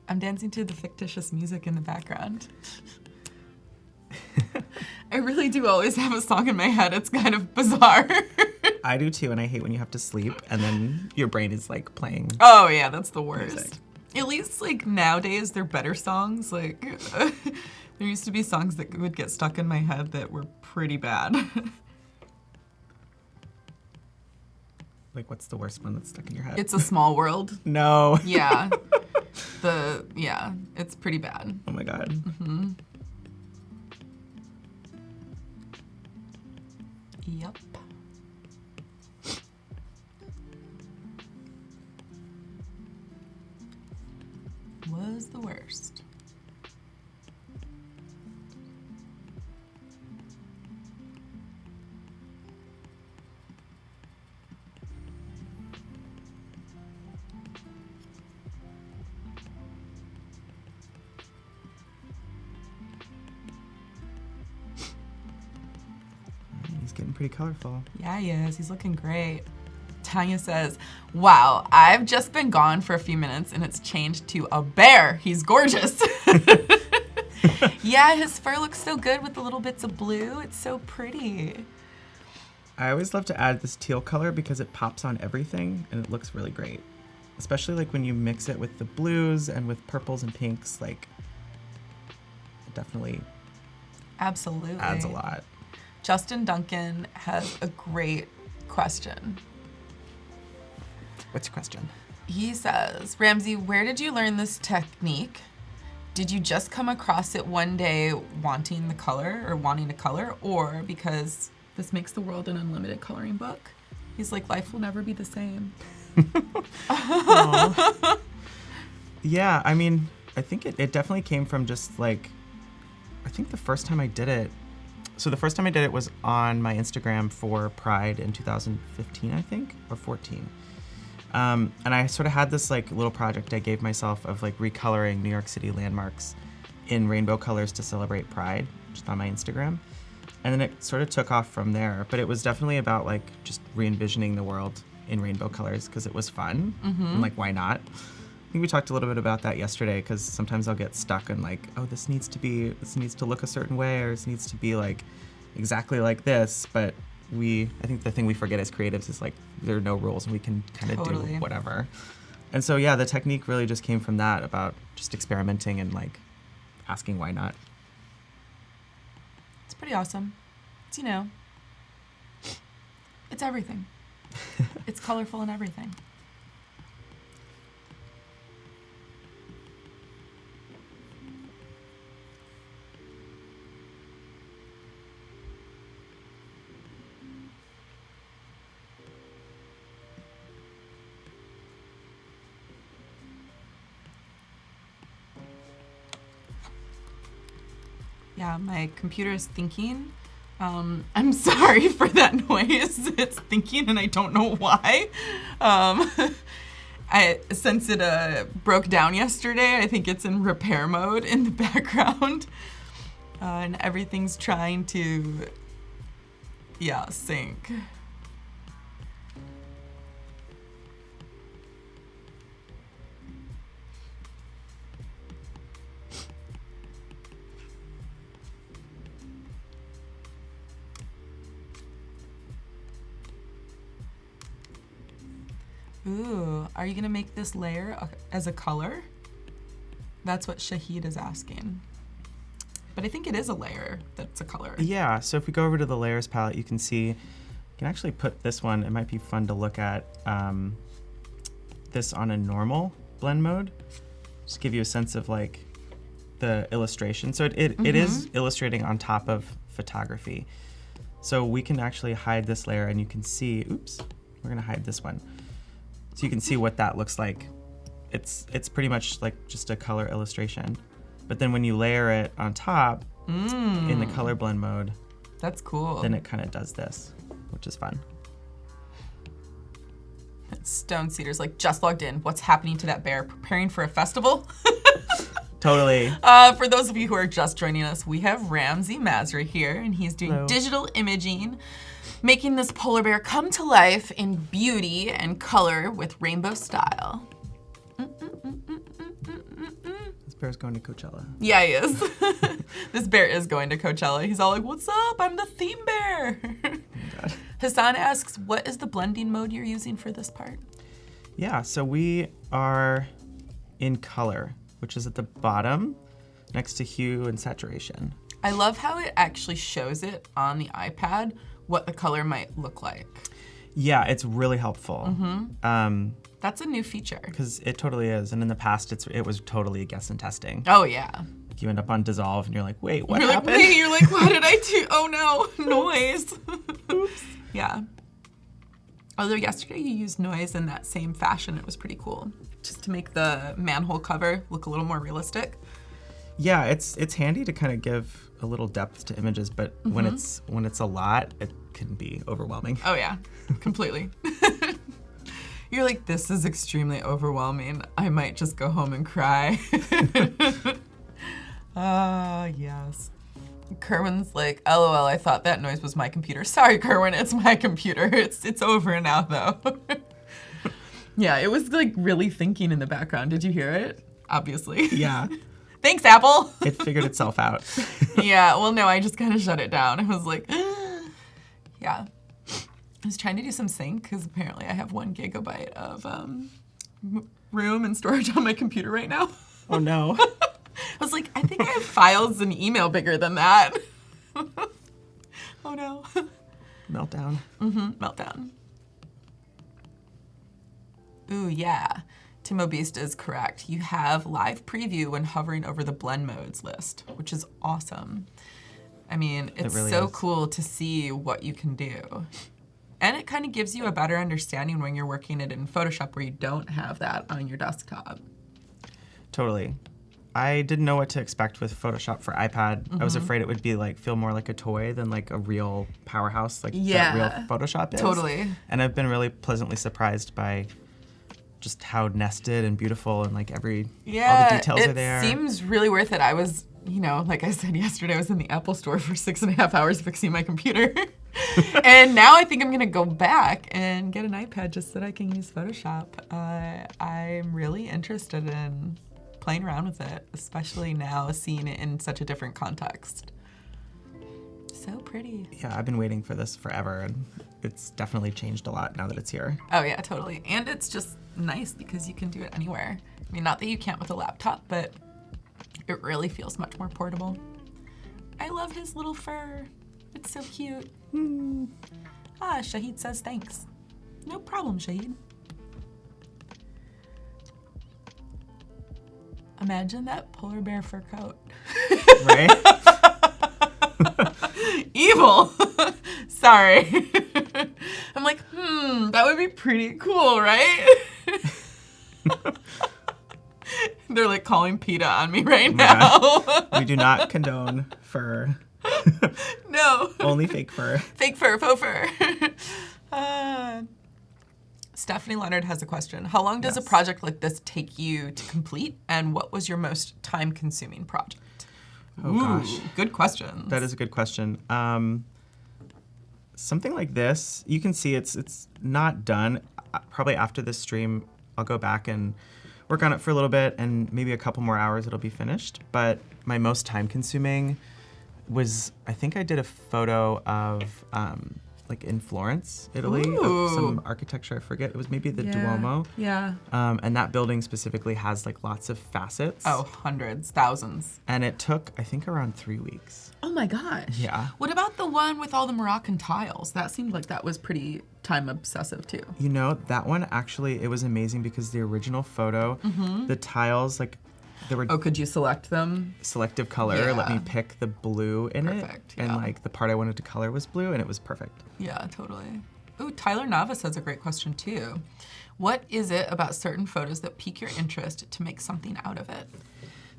I'm dancing to the fictitious music in the background. I really do always have a song in my head. It's kind of bizarre. I do too, and I hate when you have to sleep and then your brain is like playing. Oh yeah, that's the worst. Music. At least like nowadays they're better songs. Like there used to be songs that would get stuck in my head that were pretty bad. Like what's the worst one that's stuck in your head? It's a Small World. No. Yeah. It's pretty bad. Oh my God. Yep. Was the worst. He's getting pretty colorful. Yeah, he is. He's looking great. Tanya says, wow, I've just been gone for a few minutes and it's changed to a bear. He's gorgeous. Yeah, his fur looks so good with the little bits of blue. It's so pretty. I always love to add this teal color because it pops on everything and it looks really great. Especially like when you mix it with the blues and with purples and pinks, like it definitely Absolutely adds a lot. Justin Duncan has a great question. What's your question? He says, Ramzy, where did you learn this technique? Did you just come across it one day wanting to color, or because this makes the world an unlimited coloring book? He's like, life will never be the same. Yeah, I mean, I think it definitely came from just like, I think the first time I did it was on my Instagram for Pride in 2015, I think, or 14. And I sort of had this like little project I gave myself of like recoloring New York City landmarks in rainbow colors to celebrate Pride, just on my Instagram. And then it sort of took off from there. But it was definitely about like just re-envisioning the world in rainbow colors because it was fun. And like, why not? I think we talked a little bit about that yesterday because sometimes I'll get stuck in like, oh, this needs to look a certain way, or this needs to be like exactly like this. But I think the thing we forget as creatives is like there are no rules and we can kind of do whatever. And so yeah, the technique really just came from that, about just experimenting and like asking why not. It's pretty awesome. It's, it's everything. It's colorful and everything. Yeah, my computer is thinking. I'm sorry for that noise. It's thinking and I don't know why. Since it broke down yesterday, I think it's in repair mode in the background. And everything's trying to, sync. Ooh, are you gonna make this layer as a color? That's what Shahid is asking. But I think it is a layer that's a color. Yeah, so if we go over to the layers palette, you can see, you can actually put this one, it might be fun to look at this on a normal blend mode. Just give you a sense of like the illustration. So it is illustrating on top of photography. So we can actually hide this layer and you can see, oops, we're gonna hide this one. So you can see what that looks like. It's pretty much like just a color illustration. But then when you layer it on top in the color blend mode, that's cool. then it kind of does this, which is fun. Stone Cedar's like, just logged in. What's happening to that bear? Preparing for a festival? Totally. For those of you who are just joining us, we have Ramzy Masri here, and he's doing digital imaging, making this polar bear come to life in beauty and color with rainbow style. This bear's going to Coachella. Yeah, he is. This bear is going to Coachella. He's all like, what's up? I'm the theme bear. Oh my God. Hassan asks, what is the blending mode you're using for this part? Yeah, so we are in color, which is at the bottom next to hue and saturation. I love how it actually shows it on the iPad what the color might look like. Yeah, it's really helpful. That's a new feature. Because it totally is. And in the past, it was totally guessing testing. Oh, yeah. You end up on dissolve and you're like, wait, what You're happened? like, wait, you're like, what did I do? Oh no, noise. Oops. Yeah. Although yesterday you used noise in that same fashion, it was pretty cool. Just to make the manhole cover look a little more realistic. Yeah, it's handy to kind of give a little depth to images, but when it's a lot, it can be overwhelming. Oh yeah, completely. You're like, this is extremely overwhelming. I might just go home and cry. Yes. Kerwin's like, LOL, I thought that noise was my computer. Sorry, Kerwin, it's my computer. It's over now, though. Yeah, it was like really thinking in the background. Did you hear it? Obviously. Yeah. Thanks, Apple. It figured itself out. Yeah, well, no, I just kind of shut it down. I was like, yeah. I was trying to do some sync because apparently I have 1 gigabyte of room and storage on my computer right now. Oh, no. I was like, I think I have files and email bigger than that. Oh no. Meltdown. Meltdown. Ooh, yeah. Timo Beast is correct. You have live preview when hovering over the blend modes list, which is awesome. I mean, it's really so is. cool to see what you can do. And it kind of gives you a better understanding when you're working it in Photoshop where you don't have that on your desktop. Totally. I didn't know what to expect with Photoshop for iPad. I was afraid it would be like feel more like a toy than like a real powerhouse like that real Photoshop is. Totally. And I've been really pleasantly surprised by just how nested and beautiful and like all the details are there. It seems really worth it. I was, like I said yesterday, I was in the Apple store for 6.5 hours fixing my computer. And now I think I'm gonna go back and get an iPad just so that I can use Photoshop. I'm really interested in playing around with it, especially now seeing it in such a different context. So pretty. Yeah, I've been waiting for this forever, and it's definitely changed a lot now that it's here. Oh yeah, totally. And it's just nice because you can do it anywhere. I mean, not that you can't with a laptop, but it really feels much more portable. I love his little fur. It's so cute. Shahid says thanks. No problem, Shahid. Imagine that polar bear fur coat. Right? Evil. Sorry. I'm like, that would be pretty cool, right? They're like calling PETA on me right now. We do not condone fur. No. Only fake fur. Fake fur, faux fur. Stephanie Leonard has a question. How long does a project like this take you to complete, and what was your most time-consuming project? Oh, gosh. Good question. That is a good question. Something like this, you can see it's not done. Probably after this stream, I'll go back and work on it for a little bit, and maybe a couple more hours it'll be finished. But my most time-consuming was, I think I did a photo of like in Florence, Italy, Ooh. of some architecture. I forget. It was maybe the Duomo. Yeah. And that building specifically has like lots of facets. Oh, hundreds, thousands. And it took, I think, around 3 weeks. Oh my gosh. Yeah. What about the one with all the Moroccan tiles? That seemed like that was pretty time obsessive too. You know, that one actually, it was amazing because the original photo, the tiles, like, there were Oh, could you select them? selective color. Let me Yeah. pick the blue in Perfect, it. And yeah. like the part I wanted to color was blue and it was perfect. Yeah, totally. Ooh, Tyler Navas has a great question too. What is it about certain photos that pique your interest to make something out of it?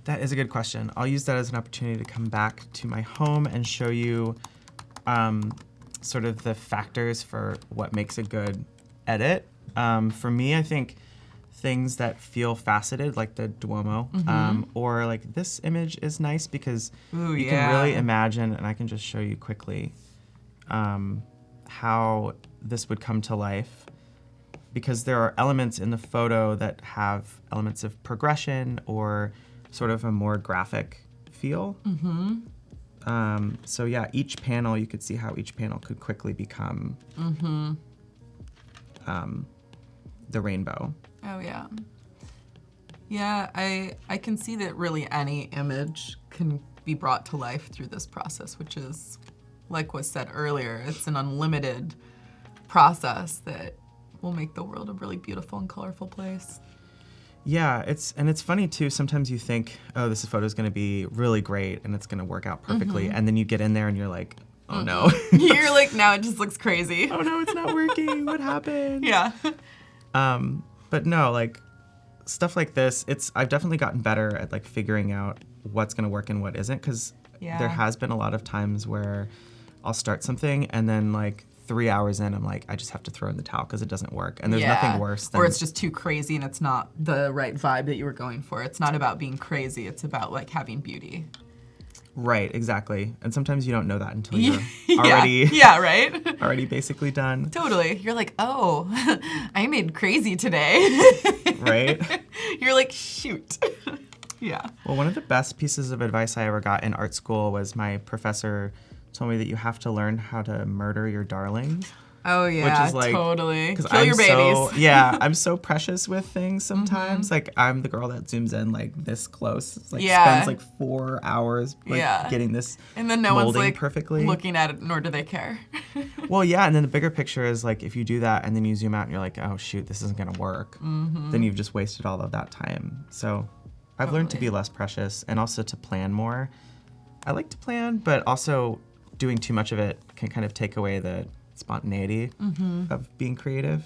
That is a good question. I'll use that as an opportunity to come back to my home and show you sort of the factors for what makes a good edit. For me, I think things that feel faceted, like the Duomo, or like this image is nice because Ooh, you can really imagine, and I can just show you quickly how this would come to life, because there are elements in the photo that have elements of progression or sort of a more graphic feel. So yeah, each panel, you could see how each panel could quickly become the rainbow. Oh yeah. Yeah, I can see that really any image can be brought to life through this process, which is, like was said earlier, it's an unlimited process that will make the world a really beautiful and colorful place. Yeah, it's funny too. Sometimes you think, oh, this photo is going to be really great and it's going to work out perfectly, and then you get in there and you're like, oh no. You're like, now it just looks crazy. Oh no, it's not working. What happened? Yeah. But no, like stuff like this, I've definitely gotten better at like figuring out what's going to work and what isn't, because there has been a lot of times where I'll start something and then like 3 hours in, I'm like, I just have to throw in the towel because it doesn't work. And there's nothing worse than... Or it's just too crazy and it's not the right vibe that you were going for. It's not about being crazy. It's about like having beauty. Right, exactly. And sometimes you don't know that until you're right? already basically done. Totally. You're like, oh, I made crazy today. Right? You're like, shoot. Yeah. Well, one of the best pieces of advice I ever got in art school was my professor told me that you have to learn how to murder your darlings. Oh yeah, which is like, totally. Kill I'm your babies. I'm so precious with things sometimes. Like I'm the girl that zooms in like this close. It's like spends like 4 hours like getting this and then no one's like perfectly. Looking at it, nor do they care. Well, yeah, and then the bigger picture is like if you do that and then you zoom out and you're like, oh shoot, this isn't gonna work. Then you've just wasted all of that time. So I've learned to be less precious and also to plan more. I like to plan, but also doing too much of it can kind of take away the spontaneity of being creative.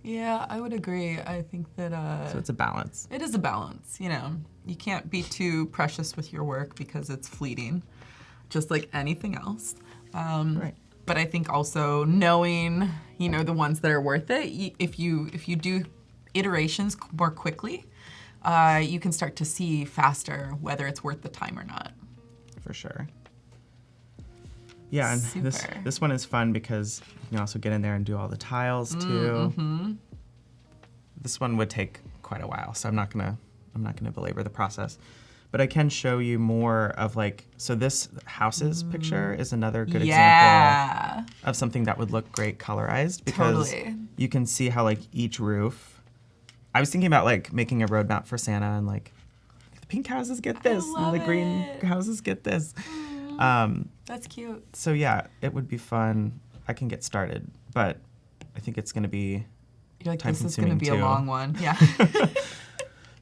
Yeah, I would agree. I think that... so it's a balance. It is a balance, you know. You can't be too precious with your work because it's fleeting, just like anything else. Right. But I think also knowing, you know, the ones that are worth it, if you do iterations more quickly, you can start to see faster whether it's worth the time or not. For sure. Yeah, and this one is fun because you can also get in there and do all the tiles too. This one would take quite a while, so I'm not gonna belabor the process. But I can show you more of like, so this houses picture is another good example of something that would look great colorized, because you can see how like each roof, I was thinking about like making a roadmap for Santa and like the pink houses get this and the green houses get this. That's cute. So yeah, it would be fun. I can get started, but I think it's going to be You're like, time-consuming this is going to be too. a long one. Yeah.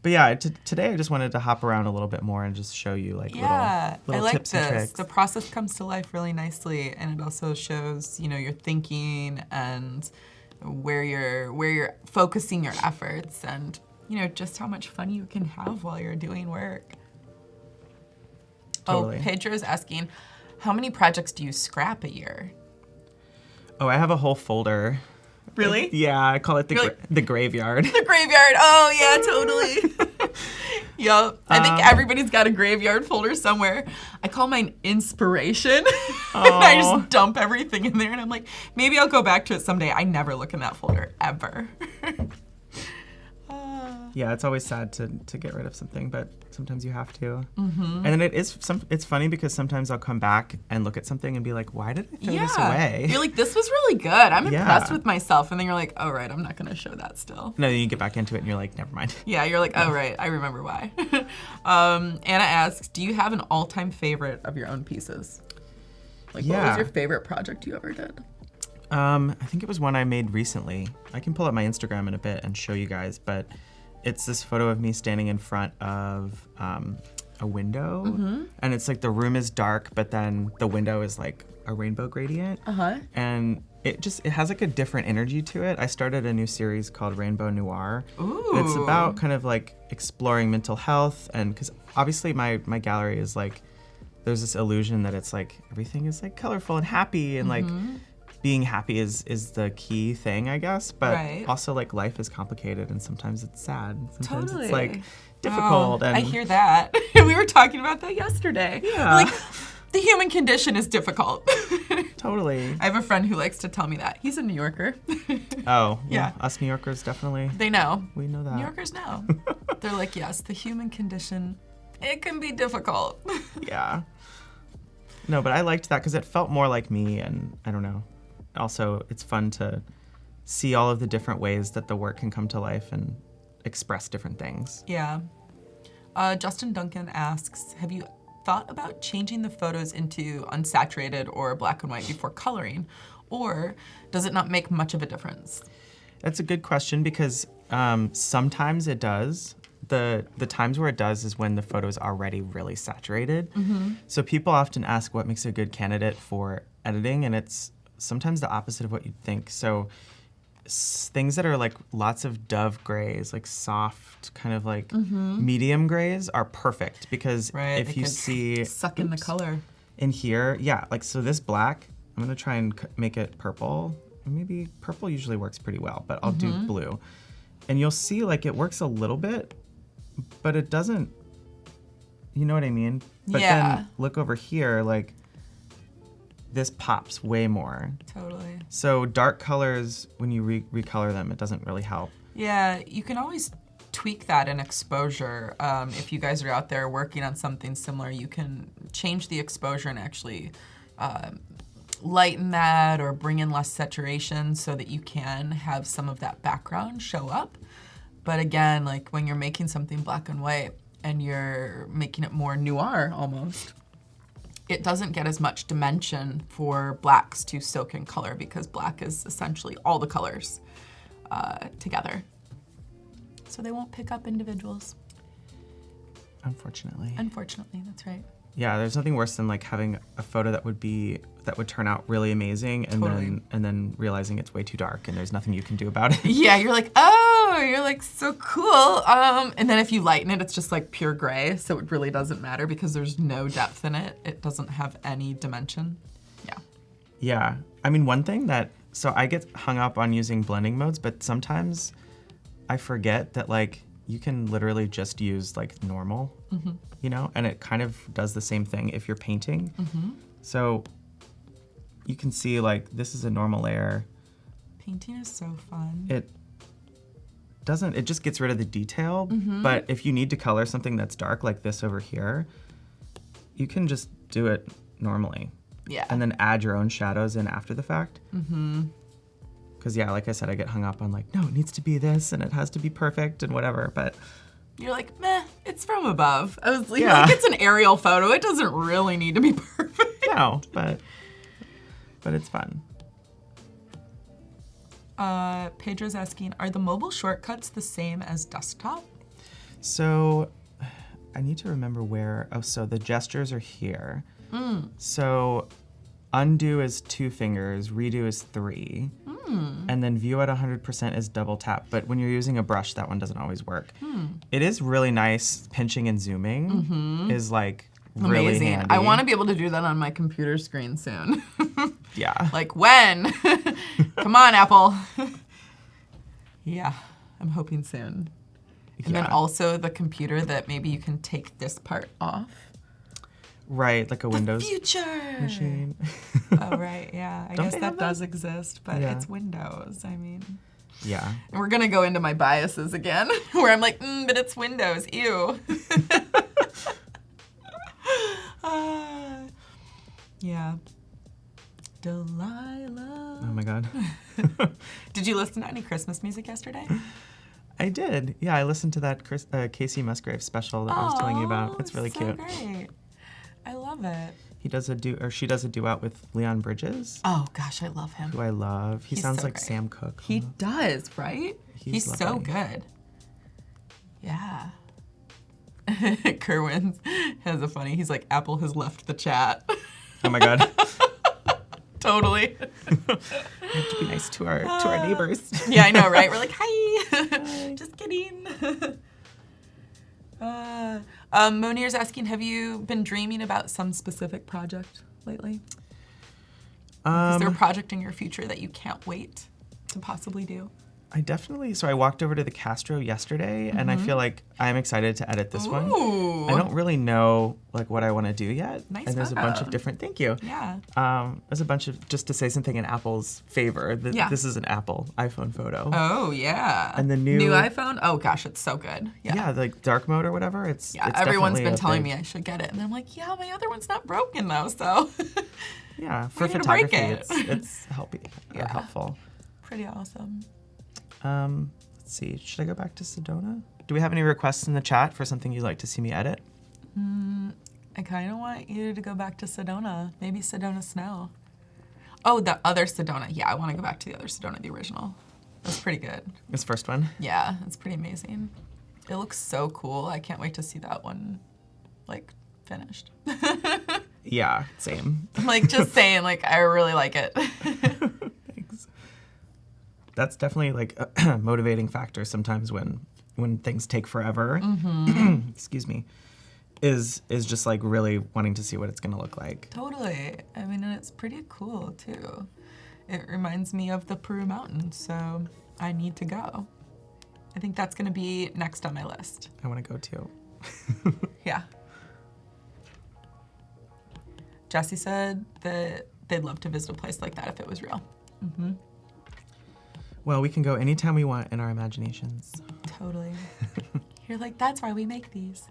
But yeah, today I just wanted to hop around a little bit more and just show you like little I like tips and tricks. The process comes to life really nicely, and it also shows, you know, your thinking and where you're focusing your efforts, and you know just how much fun you can have while you're doing work. Totally. Oh, Pedro's asking, how many projects do you scrap a year? Oh, I have a whole folder. Really? Yeah, I call it the graveyard. The graveyard. Oh yeah, totally. Yup. I think everybody's got a graveyard folder somewhere. I call mine inspiration. I just dump everything in there, and I'm like, maybe I'll go back to it someday. I never look in that folder ever. Yeah, it's always sad to get rid of something, but sometimes you have to. And then it's funny because sometimes I'll come back and look at something and be like, why did I throw this away? You're like, this was really good. I'm impressed with myself. And then you're like, oh, right, I'm not going to show that still. No, then you get back into it and you're like, never mind. Yeah, you're like, oh, right, I remember why. Anna asks, do you have an all-time favorite of your own pieces? Like, what was your favorite project you ever did? I think it was one I made recently. I can pull up my Instagram in a bit and show you guys, but it's this photo of me standing in front of a window, and it's like the room is dark, but then the window is like a rainbow gradient, and it has like a different energy to it. I started a new series called Rainbow Noir. Ooh. And it's about kind of like exploring mental health, and because obviously my gallery is like, there's this illusion that it's like everything is like colorful and happy, and like being happy is the key thing, I guess, but also like life is complicated and sometimes it's sad. Sometimes it's like difficult. And I hear that. We were talking about that yesterday. Yeah. Like, the human condition is difficult. Totally. I have a friend who likes to tell me that. He's a New Yorker. Oh, yeah. Us New Yorkers definitely. They know. We know that. New Yorkers know. They're like, yes, the human condition, it can be difficult. Yeah. No, but I liked that because it felt more like me, and I don't know. Also, it's fun to see all of the different ways that the work can come to life and express different things. Yeah. Justin Duncan asks, have you thought about changing the photos into unsaturated or black and white before coloring, or does it not make much of a difference? That's a good question because sometimes it does. The times where it does is when the photo is already really saturated. So people often ask what makes a good candidate for editing, and it's sometimes the opposite of what you'd think. So things that are like lots of dove grays, like soft, kind of like medium grays are perfect because if you see... suck in the color. In here, yeah, like so this black, I'm gonna try and make it purple. Maybe purple usually works pretty well, but I'll do blue. And you'll see like it works a little bit, but it doesn't, you know what I mean? But then look over here, like this pops way more. Totally. So dark colors, when you recolor them, it doesn't really help. Yeah, you can always tweak that in exposure. If you guys are out there working on something similar, you can change the exposure and actually lighten that or bring in less saturation so that you can have some of that background show up. But again, like when you're making something black and white and you're making it more noir almost, it doesn't get as much dimension for blacks to soak in color because black is essentially all the colors together. So they won't pick up individuals. Unfortunately. Unfortunately, that's right. Yeah, there's nothing worse than like having a photo that would turn out really amazing and then realizing it's way too dark and there's nothing you can do about it. Yeah, you're like, oh, you're like so cool. And then if you lighten it, it's just like pure gray, so it really doesn't matter because there's no depth in it. It doesn't have any dimension. Yeah. Yeah. I mean, one thing so I get hung up on using blending modes, but sometimes I forget that like you can literally just use like normal, you know, and it kind of does the same thing if you're painting. So you can see like this is a normal layer. Painting is so fun. It just gets rid of the detail, but if you need to color something that's dark like this over here, you can just do it normally. Yeah. And then add your own shadows in after the fact. Because yeah, like I said, I get hung up on like, no, it needs to be this and it has to be perfect and whatever, but... You're like, meh, it's from above. I was like, like it's an aerial photo. It doesn't really need to be perfect. No, but it's fun. Pedro's asking, are the mobile shortcuts the same as desktop? So I need to remember where, so the gestures are here. So undo is 2 fingers, redo is 3. And then view at 100% is double tap. But when you're using a brush, that one doesn't always work. It is really nice. Pinching and zooming is like really amazing. handy. I want to be able to do that on my computer screen soon. Yeah. Like when? Come on, Apple. Yeah, I'm hoping soon. And then also the computer that maybe you can take this part off. Right, like a Windows future machine. Oh, right, yeah. I guess that does exist, but it's Windows. I mean, Yeah. And we're gonna go into my biases again, where I'm like, but it's Windows, ew. Yeah. Delilah. Oh my God. Did you listen to any Christmas music yesterday? I did. Yeah, I listened to that Casey Musgrave special that I was telling you about. It's really cute. Great. I love it. He does she does a duet with Leon Bridges. Oh gosh, I love him. Who I love. He sounds so like great. Sam Cooke. He does, right? He's so lovely. good. Yeah. Kerwin has a funny, he's like, Apple has left the chat. Oh my God. Totally. We have to be nice to our neighbors. Yeah, I know, right? We're like, hi. Just kidding. Monir's asking, have you been dreaming about some specific project lately? Is there a project in your future that you can't wait to possibly do? I walked over to the Castro yesterday, and I feel like I'm excited to edit this one. Ooh. I don't really know like what I want to do yet. Nice and there's photo. a bunch of different, thank you. Yeah. There's a bunch of, just to say something in Apple's favor, this is an Apple iPhone photo. Oh, yeah. And the new iPhone? Oh, gosh, it's so good. Yeah, like dark mode or whatever. It's everyone's been telling me me I should get it. And I'm like, yeah, my other one's not broken, though, so. Yeah, for We're gonna break photography, it. it's helpful. Pretty awesome. Let's see, should I go back to Sedona? Do we have any requests in the chat for something you'd like to see me edit? I kind of want you to go back to Sedona. Maybe Sedona Snow. Oh, the other Sedona. Yeah, I want to go back to the other Sedona, the original. That's pretty good. This first one? Yeah, it's pretty amazing. It looks so cool. I can't wait to see that one, like, finished. Yeah, same. Like, just saying, like, I really like it. Thanks. That's definitely like a motivating factor sometimes when things take forever. Excuse me. Is just like really wanting to see what it's gonna look like. Totally. I mean, and it's pretty cool too. It reminds me of the Peru Mountains, so I need to go. I think that's gonna be next on my list. I want to go too. Yeah. Jesse said that they'd love to visit a place like that if it was real. Well, we can go anytime we want in our imaginations. Totally. You're like, that's why we make these.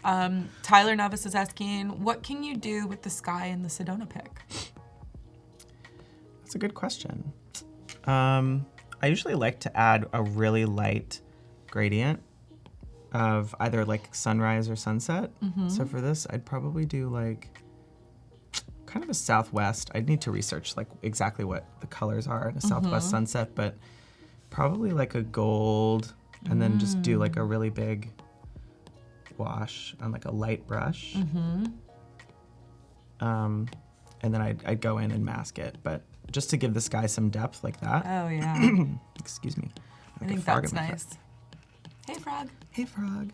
Tyler Navis is asking, what can you do with the sky in the Sedona pic? That's a good question. I usually like to add a really light gradient of either like sunrise or sunset. So for this, I'd probably do like kind of a southwest. I'd need to research like exactly what the colors are in a southwest sunset, but probably like a gold, and then just do like a really big wash on like a light brush. And then I'd go in and mask it, but just to give the sky some depth like that. Oh, yeah. Excuse me. I think that's nice. Hey, frog. Hey, frog.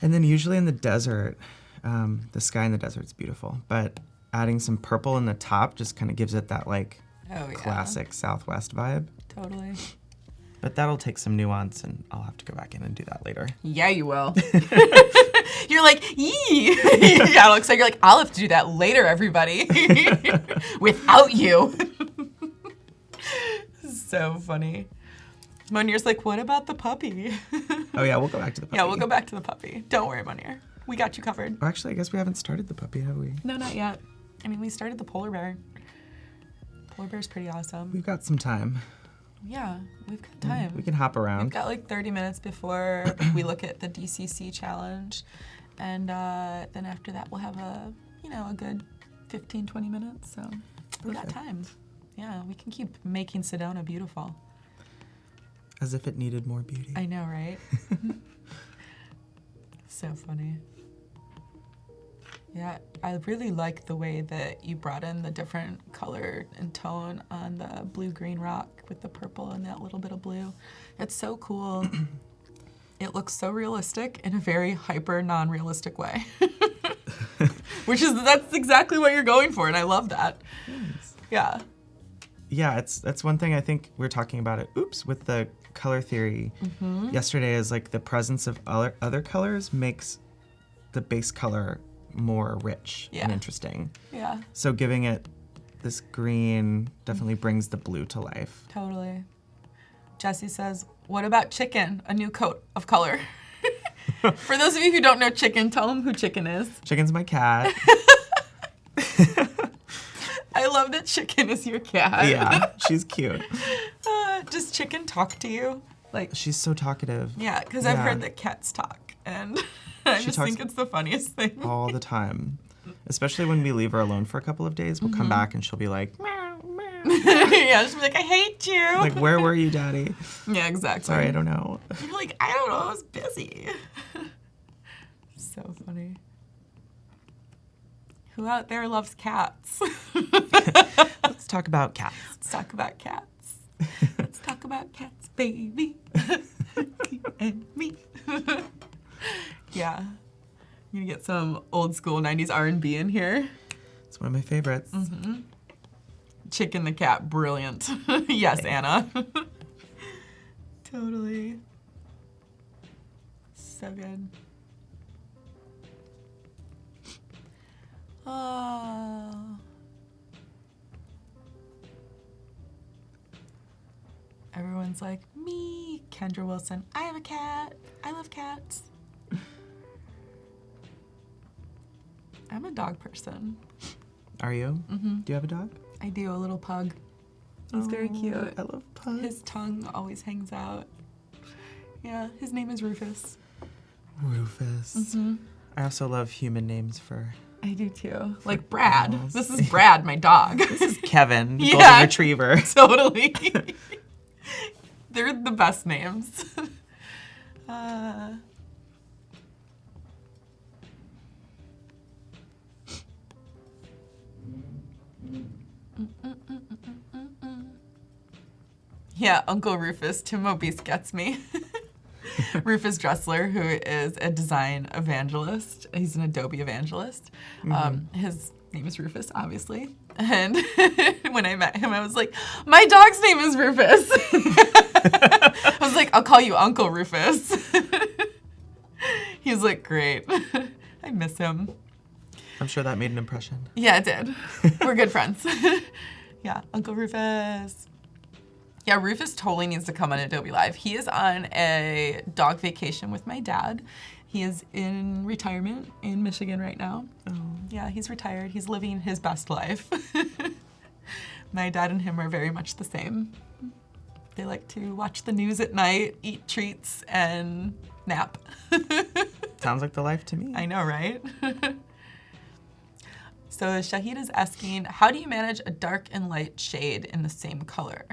And then usually in the desert, the sky in the desert's beautiful, but adding some purple in the top just kind of gives it that like classic Southwest vibe. Totally. But that'll take some nuance, and I'll have to go back in and do that later. Yeah, you will. You're like, yee. Yeah, it looks like you're like, I'll have to do that later, everybody. Without you. So funny. Monir's like, what about the puppy? Oh yeah, we'll go back to the puppy. Yeah, we'll go back to the puppy. Don't worry, Monir. We got you covered. Or actually, I guess we haven't started the puppy, have we? No, not yet. I mean, we started the polar bear. Polar bear's pretty awesome. We've got some time. Yeah, we've got time. We can hop around. We've got like 30 minutes before we look at the DCC challenge. And then after that, we'll have a good 15, 20 minutes. So we got time. Yeah, we can keep making Sedona beautiful. As if it needed more beauty. I know, right? So funny. Yeah, I really like the way that you brought in the different color and tone on the blue-green rock with the purple and that little bit of blue. It's so cool. It looks so realistic in a very hyper non-realistic way. That's exactly what you're going for, and I love that. Thanks. Yeah. Yeah, that's one thing I think we were talking about it. With the color theory yesterday is like the presence of other colors makes the base color more rich and interesting. Yeah. So giving it this green definitely brings the blue to life. Totally. Jesse says, what about Chicken? A new coat of color. For those of you who don't know Chicken, tell them who Chicken is. Chicken's my cat. I love that Chicken is your cat. Yeah, she's cute. Does Chicken talk to you? Like, She's so talkative. yeah, because I've heard that cats talk, and I just think it's the funniest thing. All the time. Especially when we leave her alone for a couple of days, we'll come back and she'll be like, meow, meow. Yeah, she'll be like, I hate you. Like, where were you, Daddy? Yeah, exactly. Sorry, I don't know. You're like, I don't know, I was busy. So funny. Who out there loves cats? Let's talk about cats. Let's talk about cats. Let's talk about cats, baby. You and me. Yeah. I'm gonna get some old school 90s R&B in here. It's one of my favorites. Mm-hmm. Chicken the cat, brilliant. Yes, Anna. Totally. So good. Oh. Everyone's like, me, Kendra Wilson. I have a cat. I love cats. I'm a dog person. Are you? Mm-hmm. Do you have a dog? I do, a little pug. He's very cute. I love pugs. His tongue always hangs out. Yeah, his name is Rufus. Rufus. Mm-hmm. I also love human names for... I do too. Like Brad. animals. This is Brad, my dog. This is Kevin, the Yeah. golden retriever. Totally. They're the best names. Yeah, Uncle Rufus, Tim Obese gets me. Rufus Dressler, who is a design evangelist. He's an Adobe evangelist. His name is Rufus, obviously. And when I met him, I was like, my dog's name is Rufus. I was like, I'll call you Uncle Rufus. He was like, great. I miss him. I'm sure that made an impression. Yeah, it did. We're good friends. Yeah, Uncle Rufus. Yeah, Rufus totally needs to come on Adobe Live. He is on a dog vacation with my dad. He is in retirement in Michigan right now. Oh. Yeah, he's retired. He's living his best life. My dad and him are very much the same. They like to watch the news at night, eat treats, and nap. Sounds like the life to me. I know, right? So Shahid is asking, how do you manage a dark and light shade in the same color?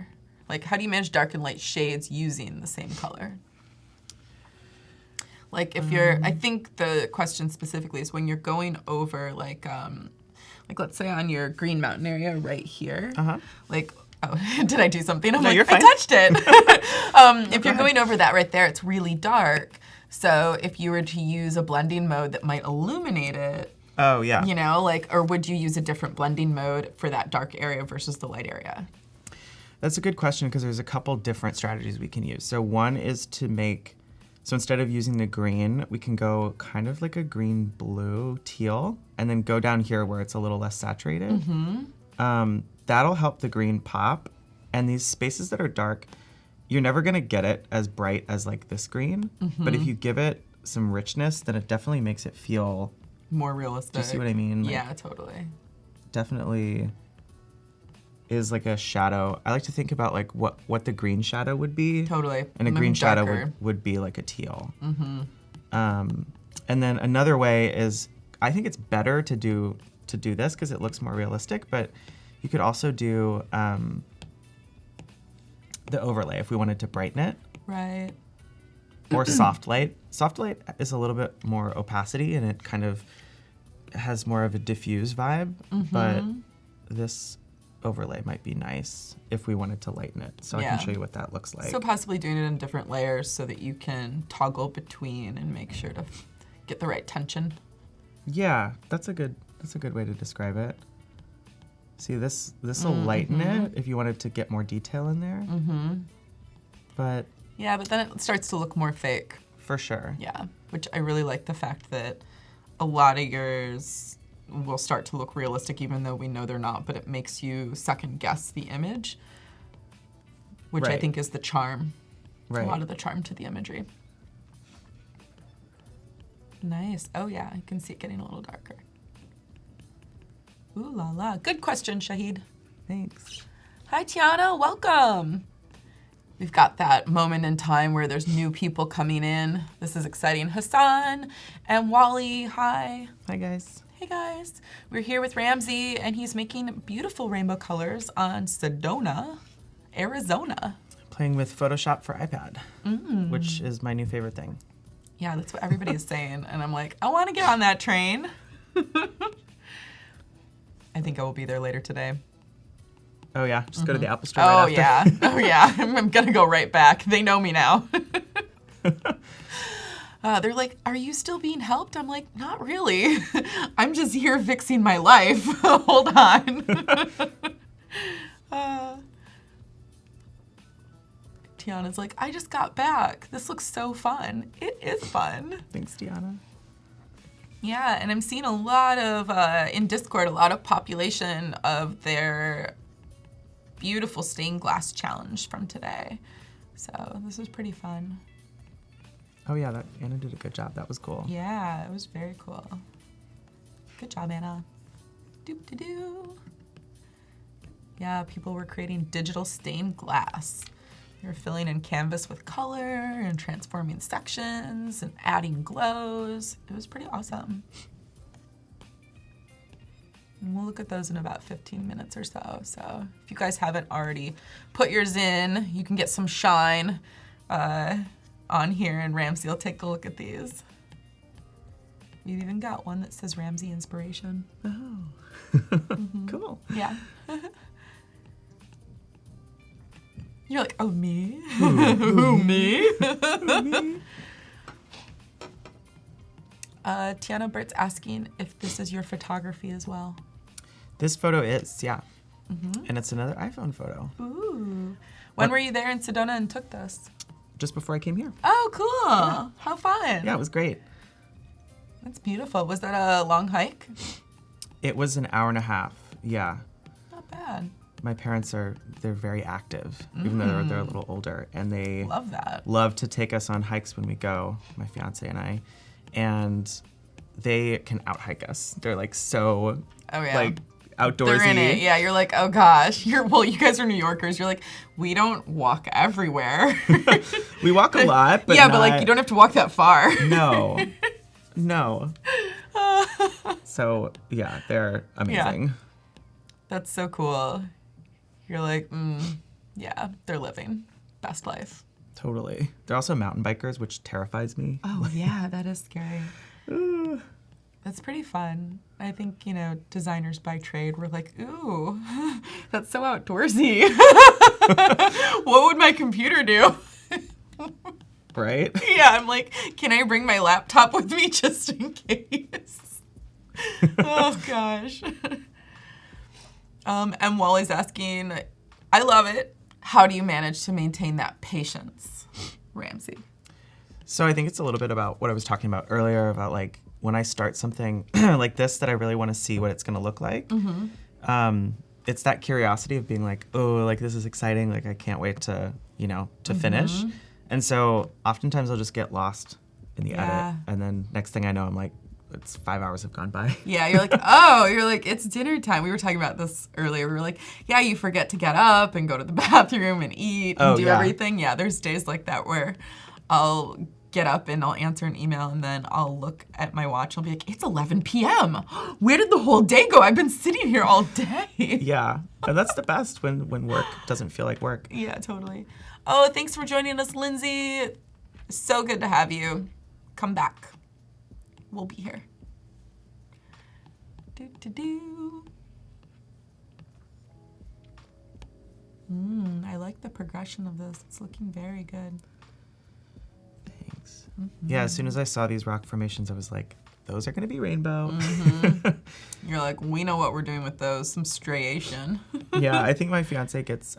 Like, how do you manage dark and light shades using the same color? Like, if you're, I think the question specifically is when you're going over, like let's say on your Green Mountain area right here. Like, oh, did I do something? I'm No, like, you're fine. I touched it. If you're going over that right there, it's really dark. So if you were to use a blending mode that might illuminate it, Oh, yeah. you know, like, or would you use a different blending mode for that dark area versus the light area? That's a good question because there's a couple different strategies we can use. So one is to make, so instead of using the green, we can go kind of like a green, blue, teal, and then go down here where it's a little less saturated. That'll help the green pop. And these spaces that are dark, you're never gonna get it as bright as like this green. But if you give it some richness, then it definitely makes it feel, More realistic. do you see what I mean? Like, Yeah, totally. definitely is like a shadow. I like to think about like what the green shadow would be. Totally. And a Maybe green shadow darker. would be like a teal. And then another way is, I think it's better to do this because it looks more realistic, but you could also do the overlay if we wanted to brighten it. Right. Or soft light. Soft light is a little bit more opacity and it kind of has more of a diffuse vibe, but this overlay might be nice if we wanted to lighten it. So I Yeah. can show you what that looks like. So possibly doing it in different layers so that you can toggle between and make sure to get the right tension. Yeah, that's a good way to describe it. See, this will lighten it if you wanted to get more detail in there. But Yeah, but then it starts to look more fake. for sure. Yeah, which I really like the fact that a lot of yours will start to look realistic even though we know they're not, but it makes you second guess the image, which I Right. think is the charm. Right. A lot of the charm to the imagery. Nice. Oh yeah, I can see it getting a little darker. Ooh la la. Good question, Shahid. Thanks. Hi Tiana, welcome. We've got that moment in time where there's new people coming in. This is exciting. Hassan and Wally, hi. Hi, guys. Hey guys. We're here with Ramzy and he's making beautiful rainbow colors on Sedona, Arizona. Playing with Photoshop for iPad, which is my new favorite thing. Yeah, that's what everybody is saying. And I'm like, I want to get on that train. I think I will be there later today. Oh, yeah. Just go to the Apple Store right after. Yeah. Oh, yeah. I'm going to go right back. They know me now. They're like, are you still being helped? I'm like, not really. I'm just here fixing my life. Hold on. Tiana's like, I just got back. This looks so fun. It is fun. Thanks, Tiana. Yeah, and I'm seeing a lot of, in Discord, a lot of population of their beautiful stained glass challenge from today. So this was pretty fun. Oh, yeah, Anna did a good job. That was cool. Yeah, it was very cool. Good job, Anna. Doop-de-doo. Yeah, people were creating digital stained glass. They were filling in canvas with color and transforming sections and adding glows. It was pretty awesome. And we'll look at those in about 15 minutes or so. So if you guys haven't already put yours in, you can get some shine on here, and Ramzy will take a look at these. We've even got one that says Ramzy Inspiration. Oh, cool. Yeah. You're like, oh, me? Who, me? Tiana Bert's asking if this is your photography as well. This photo is, yeah. And it's another iPhone photo. Ooh. When were you there in Sedona and took this? Just before I came here. Oh, cool. Yeah. How fun. Yeah, it was great. That's beautiful. Was that a long hike? It was an hour and a half, yeah. Not bad. My parents they're very active, even though they're a little older. And they love that. Love to take us on hikes when we go, my fiance and I. And they can out-hike us. They're like so, like, outdoorsy. They're in it. Yeah, you're like, oh gosh. Well, you guys are New Yorkers. You're like, we don't walk everywhere. We walk a lot, but yeah, but like you don't have to walk that far. No. No. So, yeah, they're amazing. Yeah. That's so cool. You're like, yeah, they're living best life. Totally. They're also mountain bikers, which terrifies me. Oh, yeah, that is scary. That's pretty fun. I think, designers by trade were like, ooh, that's so outdoorsy. What would my computer do? Right? Yeah, I'm like, can I bring my laptop with me just in case? Oh, gosh. And Wally's asking, I love it. How do you manage to maintain that patience, Ramzy? So I think it's a little bit about what I was talking about earlier about like when I start something like this that I really want to see what it's going to look like. It's that curiosity of being like, oh, like this is exciting. Like I can't wait to, to finish. And so oftentimes I'll just get lost in the edit. And then next thing I know, I'm like, it's 5 hours have gone by. Yeah, you're like, it's dinner time. We were talking about this earlier. We were like, yeah, you forget to get up and go to the bathroom and eat and do everything. Yeah, there's days like that where I'll get up and I'll answer an email and then I'll look at my watch and I'll be like, it's 11 p.m. Where did the whole day go? I've been sitting here all day. Yeah, and that's the best when work doesn't feel like work. Yeah, totally. Oh, thanks for joining us, Lindsay. So good to have you. Come back. We'll be here. I like the progression of this. It's looking very good. Thanks. Yeah, as soon as I saw these rock formations, I was like, those are going to be rainbow. You're like, we know what we're doing with those. Some striation. Yeah, I think my fiance gets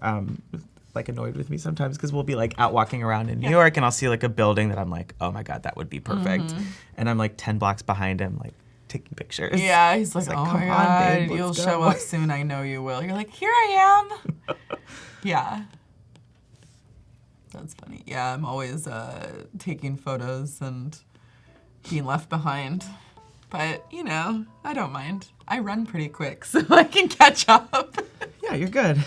like annoyed with me sometimes because we'll be like out walking around in New York and I'll see like a building that I'm like, oh my God, that would be perfect. And I'm like 10 blocks behind him, like taking pictures. Yeah, he's like, oh my God, babe, you'll show up soon. I know you will. You're like, here I am. Yeah. That's funny. Yeah, I'm always taking photos and being left behind. But, you know, I don't mind. I run pretty quick, so I can catch up. Yeah, you're good.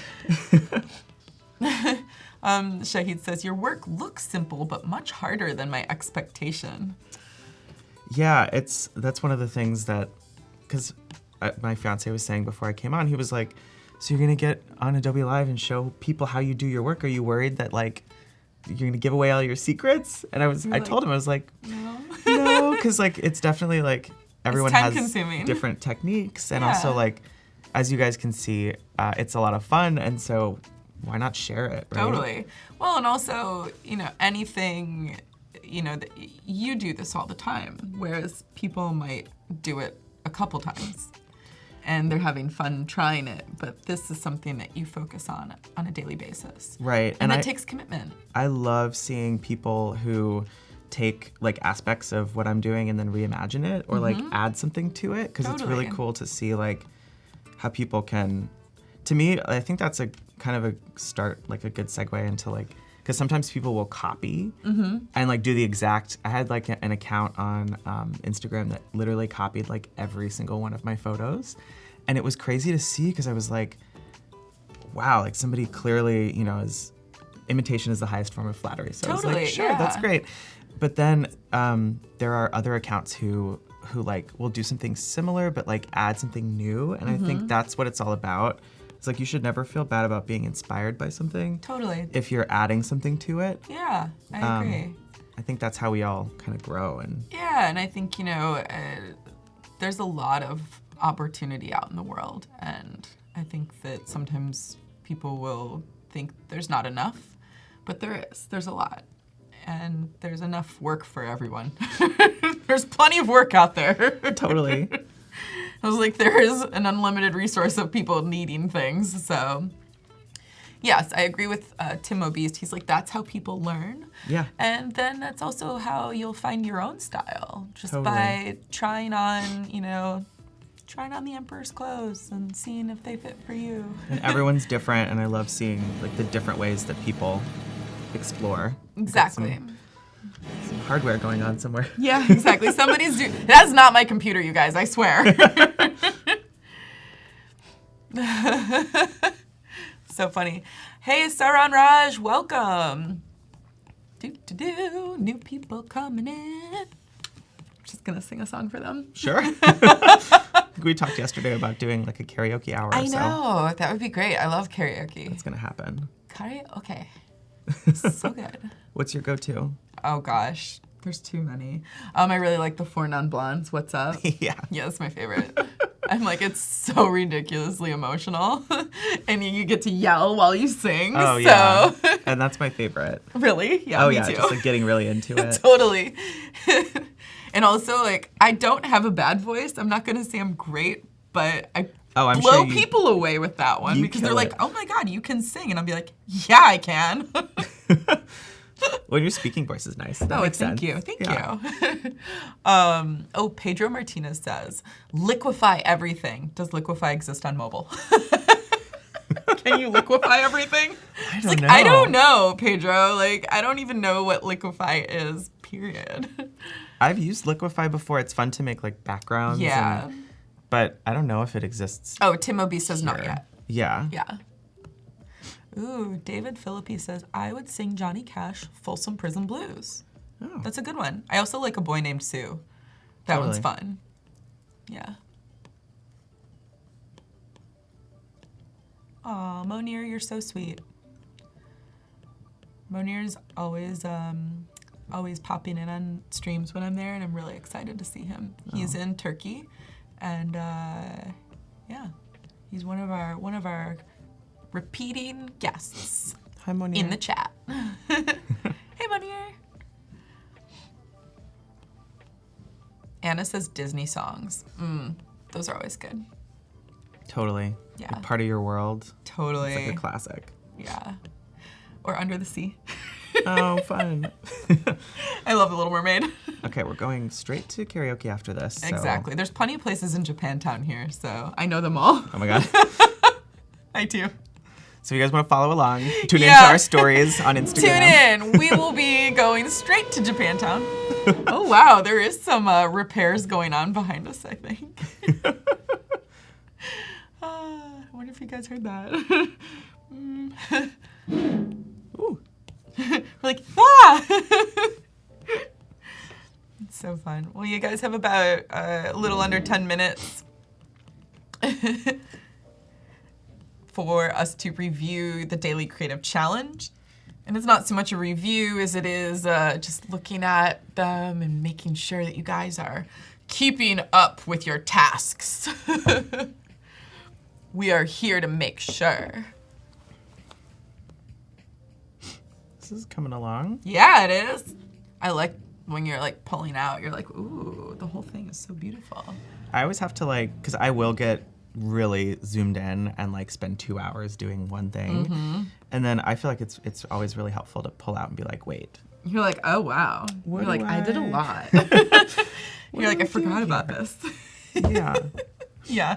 Shahid says, your work looks simple, but much harder than my expectation. Yeah, that's one of the things that, because my fiance was saying before I came on, he was like, so you're going to get on Adobe Live and show people how you do your work? Are you worried that, like, you're going to give away all your secrets? And I told him, I was like, no, because, like, it's definitely, like, everyone has different techniques. And also, like, as you guys can see, it's a lot of fun. And so why not share it, right? Totally. Well, and also, you know, anything, you know, you do this all the time, whereas people might do it a couple times and they're having fun trying it, but this is something that you focus on a daily basis. Right. And that takes commitment. I love seeing people who take like aspects of what I'm doing and then reimagine it or like add something to it, because it's really cool to see like how people can, to me, I think that's a kind of a start, like a good segue into like, because sometimes people will copy and like do the exact, I had like an account on Instagram that literally copied like every single one of my photos. And it was crazy to see because I was like, wow, like somebody clearly, you know, imitation is the highest form of flattery. So I was like, sure, that's great. But then there are other accounts who like will do something similar but like add something new. And I think that's what it's all about. It's like you should never feel bad about being inspired by something. Totally. If you're adding something to it. Yeah, I agree. I think that's how we all kind of grow. Yeah, and I think, you know, there's a lot of opportunity out in the world. And I think that sometimes people will think there's not enough, but there is. There's a lot. And there's enough work for everyone. There's plenty of work out there. Totally. I was like, there is an unlimited resource of people needing things. So, yes, I agree with Tim O'Beast. He's like, that's how people learn. Yeah. And then that's also how you'll find your own style. Just by trying on, you know, trying on the emperor's clothes and seeing if they fit for you. And everyone's different, and I love seeing like the different ways that people explore. Exactly. Some hardware going on somewhere. Yeah, exactly. That's not my computer, you guys, I swear. So funny. Hey, Saran Raj, welcome. New people coming in. Just gonna sing a song for them. Sure. We talked yesterday about doing like a karaoke hour. I know, that would be great. I love karaoke. That's gonna happen. Karaoke. So good. What's your go-to? Oh gosh, there's too many. I really like the Four Non-Blondes. What's up? Yeah. Yeah, that's my favorite. I'm like, it's so ridiculously emotional, and you get to yell while you sing. Oh yeah. And that's my favorite. Really? Yeah. Oh me yeah, too. just like getting really into it. Totally. And also, like, I don't have a bad voice. I'm not gonna say I'm great, but I I'm blow sure people away with that one because they're like, it. oh my God, you can sing. And I'll be like, yeah, I can. Well, your speaking voice is nice. That makes sense. Thank you. Pedro Martinez says, liquefy everything. Does liquefy exist on mobile? Can you liquefy everything? I don't know, Pedro. Like, I don't even know what liquefy is, period. I've used liquefy before. It's fun to make like backgrounds. Yeah. But I don't know if it exists. Oh, Tim O'Beast says not yet. Yeah. Yeah. Ooh, David Philippi says, I would sing Johnny Cash, Folsom Prison Blues. Oh. That's a good one. I also like A Boy Named Sue. That one's fun. Yeah. Aw, Monir, you're so sweet. Monir's always popping in on streams when I'm there, and I'm really excited to see him. He's in Turkey, and yeah, he's one of our repeating guests. Hi, Monir. In the chat. Hey, Monir. Anna says Disney songs. Those are always good. Totally. Yeah. Like Part of Your World. Totally. It's like a classic. Yeah. Or Under the Sea. Oh, fun. I love The Little Mermaid. Okay, we're going straight to karaoke after this. So. Exactly. There's plenty of places in Japantown here, so I know them all. Oh my God. I do. So if you guys want to follow along, tune into Yeah. our stories on Instagram. Tune in. We will be going straight to Japantown. Oh, wow. There is some repairs going on behind us, I think. I wonder if you guys heard that. Ooh. We're like, ah! It's so fun. Well, you guys have about a little under 10 minutes for us to review the Daily Creative Challenge. And it's not so much a review as it is just looking at them and making sure that you guys are keeping up with your tasks. We are here to make sure. This is coming along. Yeah, it is. I like when you're like pulling out, you're like, ooh, the whole thing is so beautiful. I always have to because I will get really zoomed in and like spend 2 hours doing one thing. Mm-hmm. And then I feel like it's always really helpful to pull out and be like, wait. You're like, oh, wow. What You're like, do I did a I- lot. You're like, do I I do forgot about here?" this. Yeah. Yeah.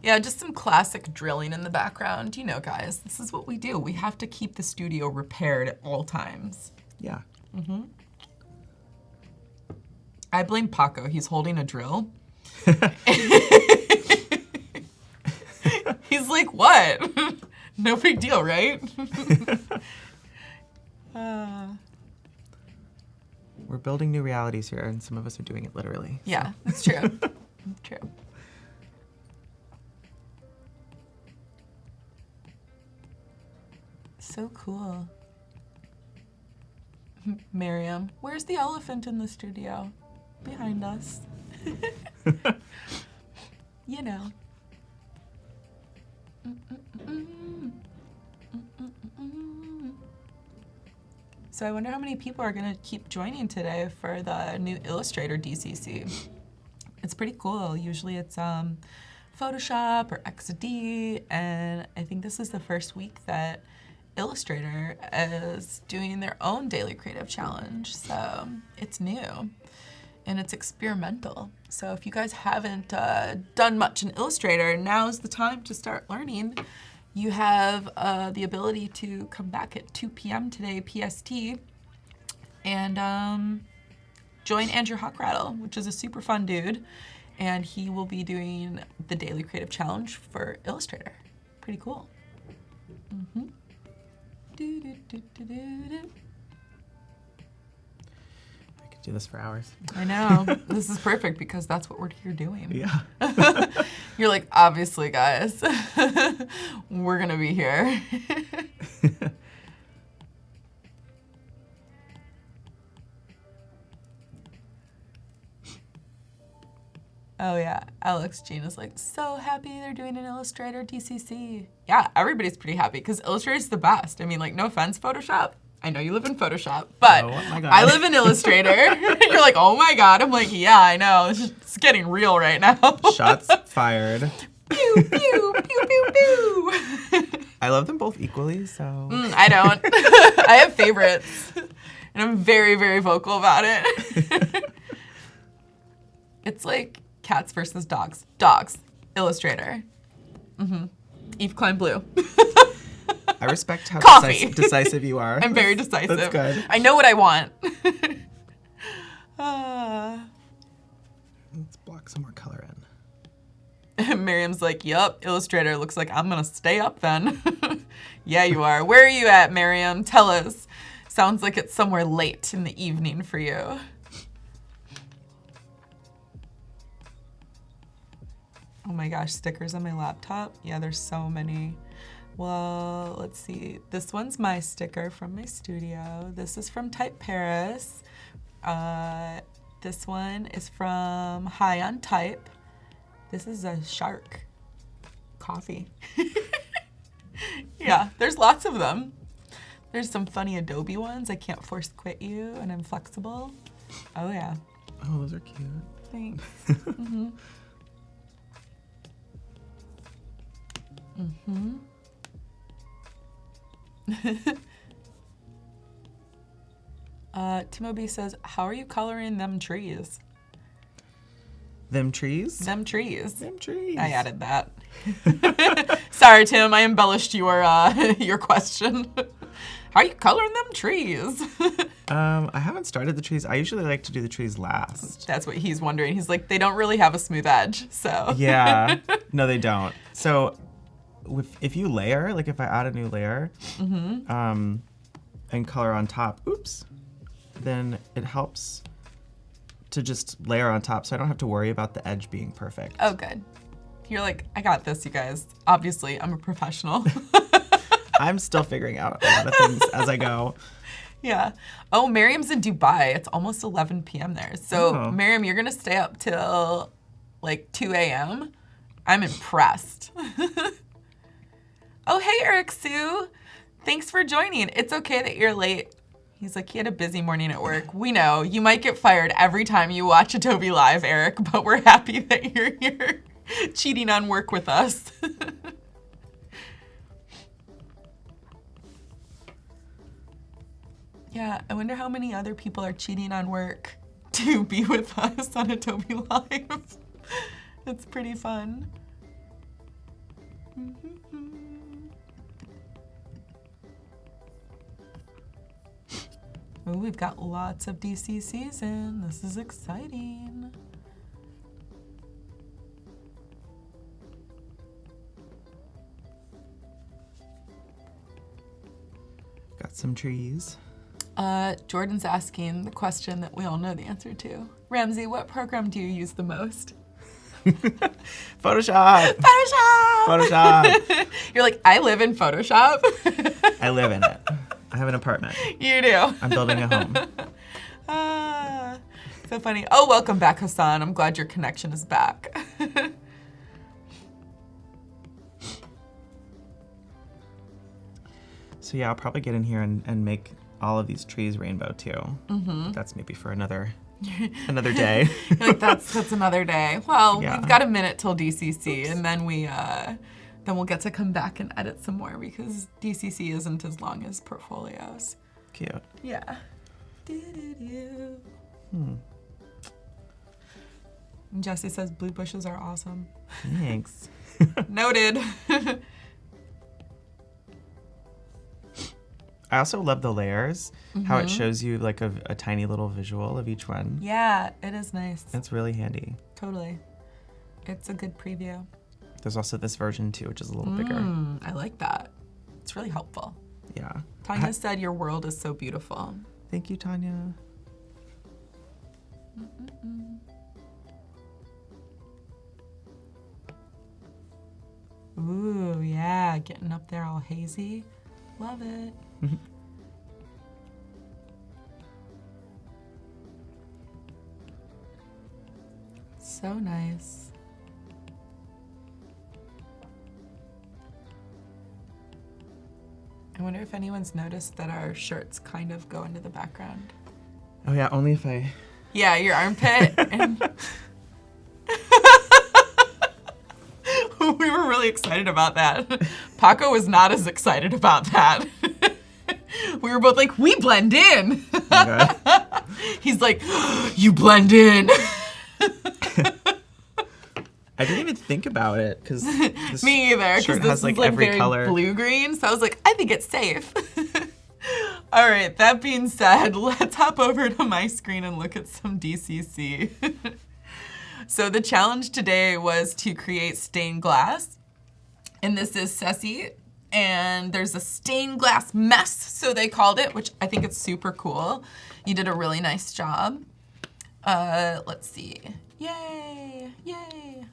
Yeah, just some classic drilling in the background. You know, guys, this is what we do. We have to keep the studio repaired at all times. Yeah. I blame Paco. He's holding a drill. He's like, what? No big deal, right? We're building new realities here, and some of us are doing it literally. Yeah, that's true. That's true. So cool. Miriam, where's the elephant in the studio? Behind us. You know. So I wonder how many people are going to keep joining today for the new Illustrator DCC. It's pretty cool. Usually it's Photoshop or XD, and I think this is the first week that Illustrator is doing their own Daily Creative Challenge. So it's new and it's experimental. So if you guys haven't done much in Illustrator, now's the time to start learning. You have the ability to come back at 2 p.m. today, PST, and join Andrew Hockrattle, which is a super fun dude, and he will be doing the Daily Creative Challenge for Illustrator. Pretty cool. Mm-hmm. I could do this for hours. I know. This is perfect because that's what we're here doing. Yeah. You're like, obviously, guys, we're going to be here. Oh, yeah. Alex Jean is like, so happy they're doing an Illustrator DCC. Yeah, everybody's pretty happy because Illustrator's the best. I mean, like, no offense, Photoshop. I know you live in Photoshop, but Oh my God. I live in Illustrator. You're like, oh my God. I'm like, yeah, I know. It's getting real right now. Shots fired. Pew, pew, pew, pew, pew. I love them both equally, so. I don't. I have favorites, and I'm very, very vocal about it. It's like cats versus dogs. Dogs. Illustrator. Yves Klein Blue. I respect how Coffee. decisive you are. I'm very decisive. That's good. I know what I want. Let's block some more color in. Miriam's like, yup, Illustrator looks like I'm going to stay up then. Yeah, you are. Where are you at, Miriam? Tell us. Sounds like it's somewhere late in the evening for you. Oh my gosh, stickers on my laptop? Yeah, there's so many. Well, let's see. This one's my sticker from my studio. This is from Type Paris. This one is from High on Type. This is a shark. Coffee. Yeah, there's lots of them. There's some funny Adobe ones. I can't force quit you, and I'm flexible. Oh yeah. Oh, those are cute. Thanks. Timo B says, how are you coloring them trees? Them trees? Them trees. Them trees. I added that. Sorry, Tim. I embellished your question. How are you coloring them trees? I haven't started the trees. I usually like to do the trees last. That's what he's wondering. He's like, they don't really have a smooth edge, so. Yeah. No, they don't. So if you layer, like if I add a new layer and color on top, then it helps to just layer on top so I don't have to worry about the edge being perfect. Oh, good. You're like, I got this, you guys. Obviously, I'm a professional. I'm still figuring out a lot of things as I go. Yeah. Oh, Miriam's in Dubai. It's almost 11 p.m. there. So, Miriam, you're going to stay up till like 2 a.m.? I'm impressed. Oh, hey, Eric Sue. Thanks for joining. It's okay that you're late. He's like, he had a busy morning at work. We know. You might get fired every time you watch Adobe Live, Eric, but we're happy that you're here cheating on work with us. Yeah, I wonder how many other people are cheating on work to be with us on Adobe Live. It's pretty fun. Oh, we've got lots of DCCs in. This is exciting. Got some trees. Jordan's asking the question that we all know the answer to. Ramzy, what program do you use the most? Photoshop! Photoshop! Photoshop! You're like, I live in Photoshop. I live in it. I have an apartment. You do. I'm building a home. So funny. Oh, welcome back, Hassan. I'm glad your connection is back. So yeah, I'll probably get in here and make all of these trees rainbow too. That's maybe for another day. You're like, that's another day. Well, Yeah. we've got a minute till DCC, and then we'll get to come back and edit some more because DCC isn't as long as portfolios. Cute. Yeah. And Jesse says blue bushes are awesome. Thanks. Noted. I also love the layers, how it shows you like a tiny little visual of each one. Yeah, it is nice. It's really handy. Totally. It's a good preview. There's also this version too, which is a little bigger. I like that. It's really helpful. Yeah. Tanya said your world is so beautiful. Thank you, Tanya. Ooh, yeah, getting up there all hazy. Love it. So nice. I wonder if anyone's noticed that our shirts kind of go into the background. Oh yeah, only if I... Yeah, your armpit. And we were really excited about that. Paco was not as excited about that. We were both like, we blend in. Okay. He's like, you blend in. I didn't even think about it because Me either, because shirt this has is like like every very color. blue-green. So I was like, I think it's safe. All right, that being said, let's hop over to my screen and look at some DCC. So the challenge today was to create stained glass. And this is Ceci. And there's a stained glass mess, so they called it, which I think it's super cool. You did a really nice job. Let's see. Yay, yay.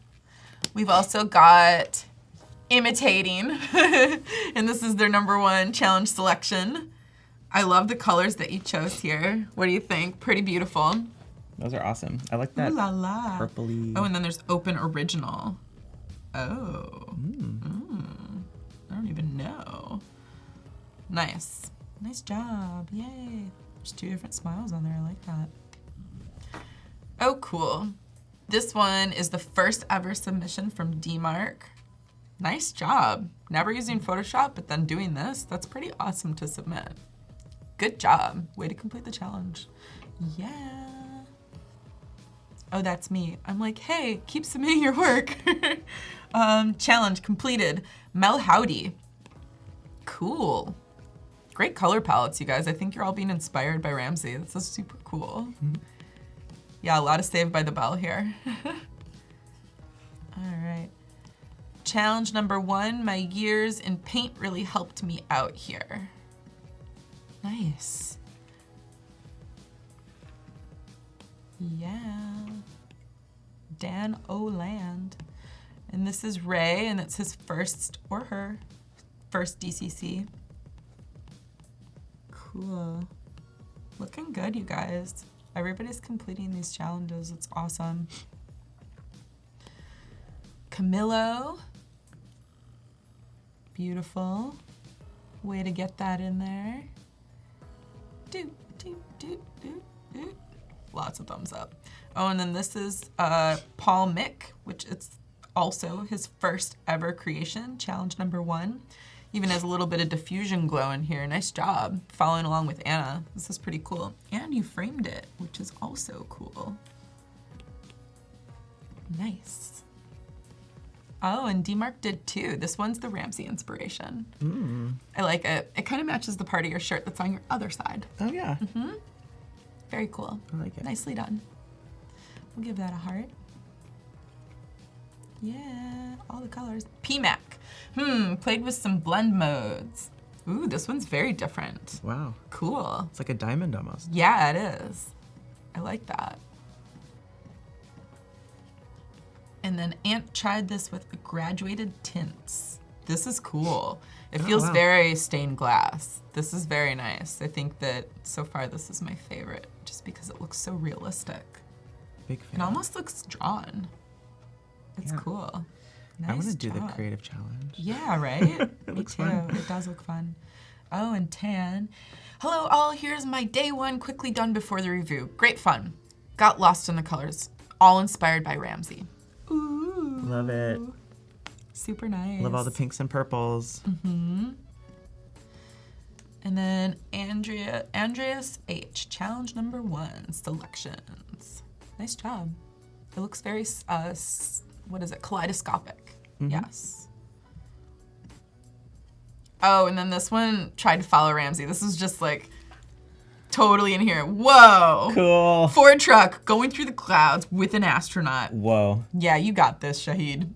We've also got imitating, and this is their #1 challenge selection. I love the colors that you chose here. What do you think? Pretty beautiful. Those are awesome. I like that Ooh la la. purpley. Oh, and then there's open original. Oh. I don't even know. Nice. Nice job. Yay. There's 2 different smiles on there. I like that. Oh, cool. This one is the first ever submission from DMark. Nice job. Never using Photoshop, but then doing this. That's pretty awesome to submit. Good job. Way to complete the challenge. Yeah. Oh, that's me. I'm like, hey, keep submitting your work. Challenge completed. Mel Howdy. Cool. Great color palettes, you guys. I think you're all being inspired by Ramzy. This is super cool. Mm-hmm. Yeah, a lot of Saved by the Bell here. All right. Challenge number 1, my years in paint really helped me out here. Nice. Yeah. Dan Oland. And this is Ray, and it's his first, or her, first DCC. Cool. Looking good, you guys. Everybody's completing these challenges. It's awesome. Camillo. Beautiful. Way to get that in there. Do, do, do, do, do. Lots of thumbs up. Oh, and then this is Paul Mick, which it's also his first ever creation, challenge number 1. Even has a little bit of diffusion glow in here. Nice job following along with Anna. This is pretty cool. And you framed it, which is also cool. Nice. Oh, and D-Mark did too. This one's the Ramzy inspiration. I like it. It kind of matches the part of your shirt that's on your other side. Oh, yeah. Mm-hmm. Very cool. I like it. Nicely done. We'll give that a heart. Yeah, all the colors. PMAC. Played with some blend modes. Ooh, this one's very different. Wow. Cool. It's like a diamond almost. Yeah, it is. I like that. And then Ant tried this with graduated tints. This is cool. It feels very stained glass. This is very nice. I think that so far this is my favorite just because it looks so realistic. Big fan. It almost looks drawn. It's cool. Nice I want to do the job. creative challenge. Yeah, right? It Me looks too. fun. It does look fun. Oh, and tan. Hello all, here's my day 1 quickly done before the review. Great fun. Got lost in the colors. All inspired by Ramzy. Ooh. Love it. Super nice. Love all the pinks and purples. Mm-hmm. And then Andreas H. Challenge number 1, selections. Nice job. It looks very, what is it, kaleidoscopic. Mm-hmm. Yes. Oh, and then this one tried to follow Ramzy. This is just like totally in here. Whoa. Cool. Ford truck going through the clouds with an astronaut. Whoa. Yeah, you got this, Shahid.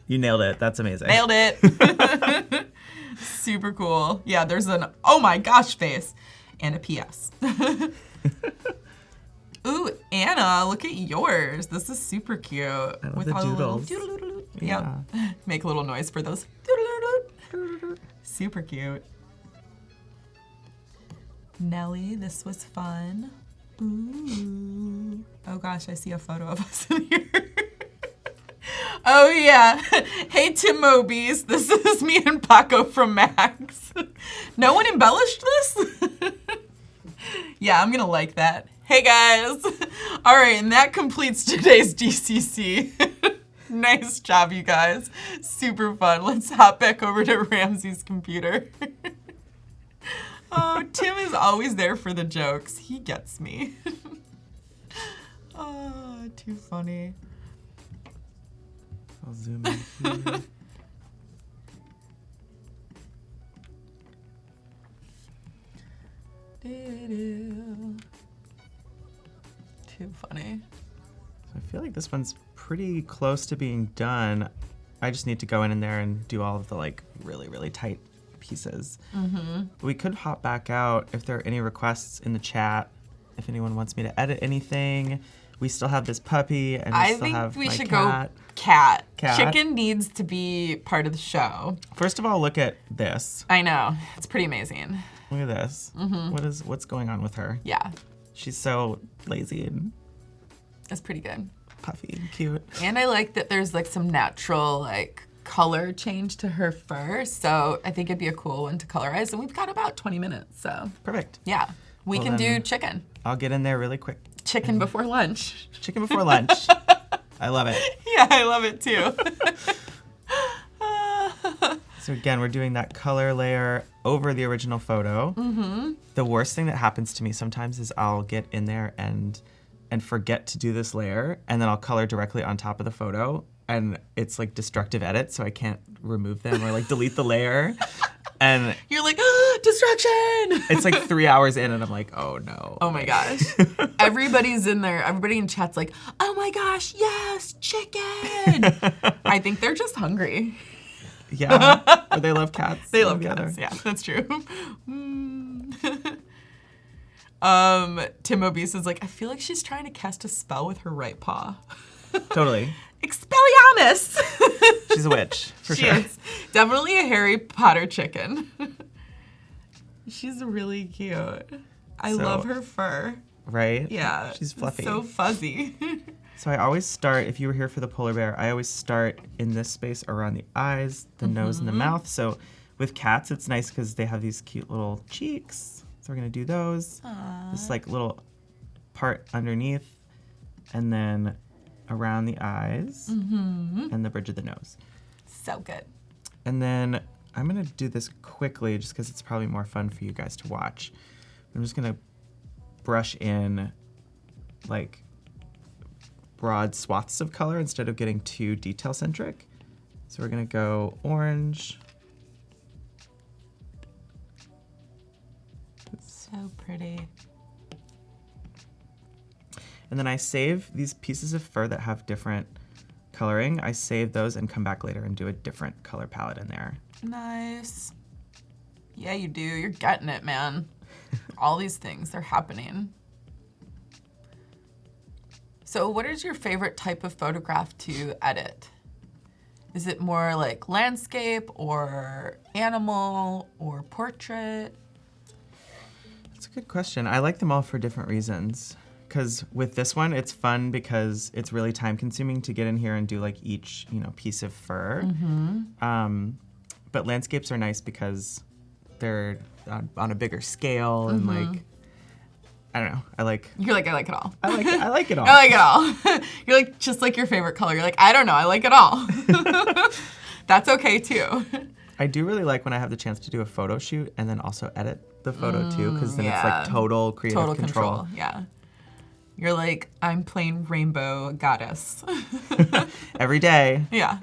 You nailed it. That's amazing. Nailed it. Super cool. Yeah, there's an oh my gosh face and a PS. Ooh, Anna, look at yours. This is super cute. I love with the all doodles. The little doodle-doodle. Yeah. Yep. Make a little noise for those. Doodle-doodle. Super cute. Nelly, this was fun. Ooh. Oh gosh, I see a photo of us in here. Oh yeah. Hey Tim Mobies, this is me and Paco from Max. No one embellished this? Yeah, I'm gonna like that. Hey guys. All right, and that completes today's DCC. Nice job, you guys. Super fun. Let's hop back over to Ramzy's computer. Oh, Tim is always there for the jokes. He gets me. Oh, too funny. I'll zoom in here. Too funny. I feel like this one's pretty close to being done. I just need to go in there and do all of the like really, really tight pieces. Mm-hmm. We could hop back out if there are any requests in the chat. If anyone wants me to edit anything. We still have this puppy and we still have we my should cat. go cat. Cat. Chicken needs to be part of the show. First of all, look at this. I know. It's pretty amazing. Look at this. Mm-hmm. What's going on with her? Yeah. She's so lazy and It's pretty good. puffy and cute. And I like that there's like some natural like color change to her fur. So I think it'd be a cool one to colorize. And we've got about 20 minutes. So Perfect. yeah, we Well, can do then- chicken. I'll get in there really quick. Chicken before lunch. Chicken before lunch. I love it. Yeah, I love it too. So again, we're doing that color layer over the original photo. Mm-hmm. The worst thing that happens to me sometimes is I'll get in there and and forget to do this layer, and then I'll color directly on top of the photo, and it's like destructive edit, so I can't remove them or like delete the layer. And you're like, distraction! It's like 3 hours in, and I'm like, oh no. Oh my gosh. Everybody's in there. Everybody in chat's like, oh my gosh, yes, chicken. I think they're just hungry. Yeah. Or they love cats. They love cats. Yeah, that's true. Tim Obese is like, I feel like she's trying to cast a spell with her right paw. Totally. Expelliarmus! She's a witch, for she sure. Is. Definitely a Harry Potter chicken. She's really cute. I love her fur. Right? Yeah. She's fluffy. So fuzzy. So I always start, if you were here for the polar bear, I always start in this space around the eyes, the nose, and the mouth. So with cats, it's nice because they have these cute little cheeks. So we're going to do those. Aww. This like little part underneath, and then around the eyes and the bridge of the nose. So good. And then I'm going to do this quickly just because it's probably more fun for you guys to watch. I'm just going to brush in like broad swaths of color instead of getting too detail centric. So we're going to go orange. So pretty. And then I save these pieces of fur that have different coloring. I save those and come back later and do a different color palette in there. Nice. Yeah, you do. You're getting it, man. All these things, they're happening. So what is your favorite type of photograph to edit? Is it more like landscape or animal or portrait? That's a good question. I like them all for different reasons. Because with this one, it's fun because it's really time consuming to get in here and do like each, piece of fur. But landscapes are nice because they're on a bigger scale and like, I don't know. You're like, I like it all. I like it all. I like it all. You're like, just like your favorite color. You're like, I don't know. I like it all. That's okay too. I do really like when I have the chance to do a photo shoot and then also edit the photo too, because then it's like total creative control. Yeah. You're like, I'm playing Rainbow Goddess. Every day. Yeah.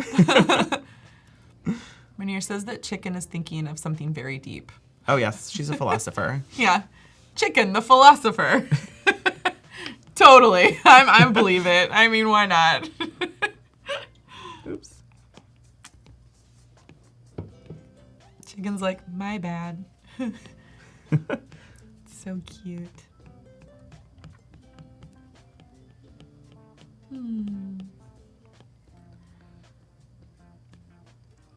Rainier says that chicken is thinking of something very deep. Oh yes, she's a philosopher. Yeah. Chicken, the philosopher. Totally. I believe it. I mean, why not? Oops. Chicken's like, my bad. So cute.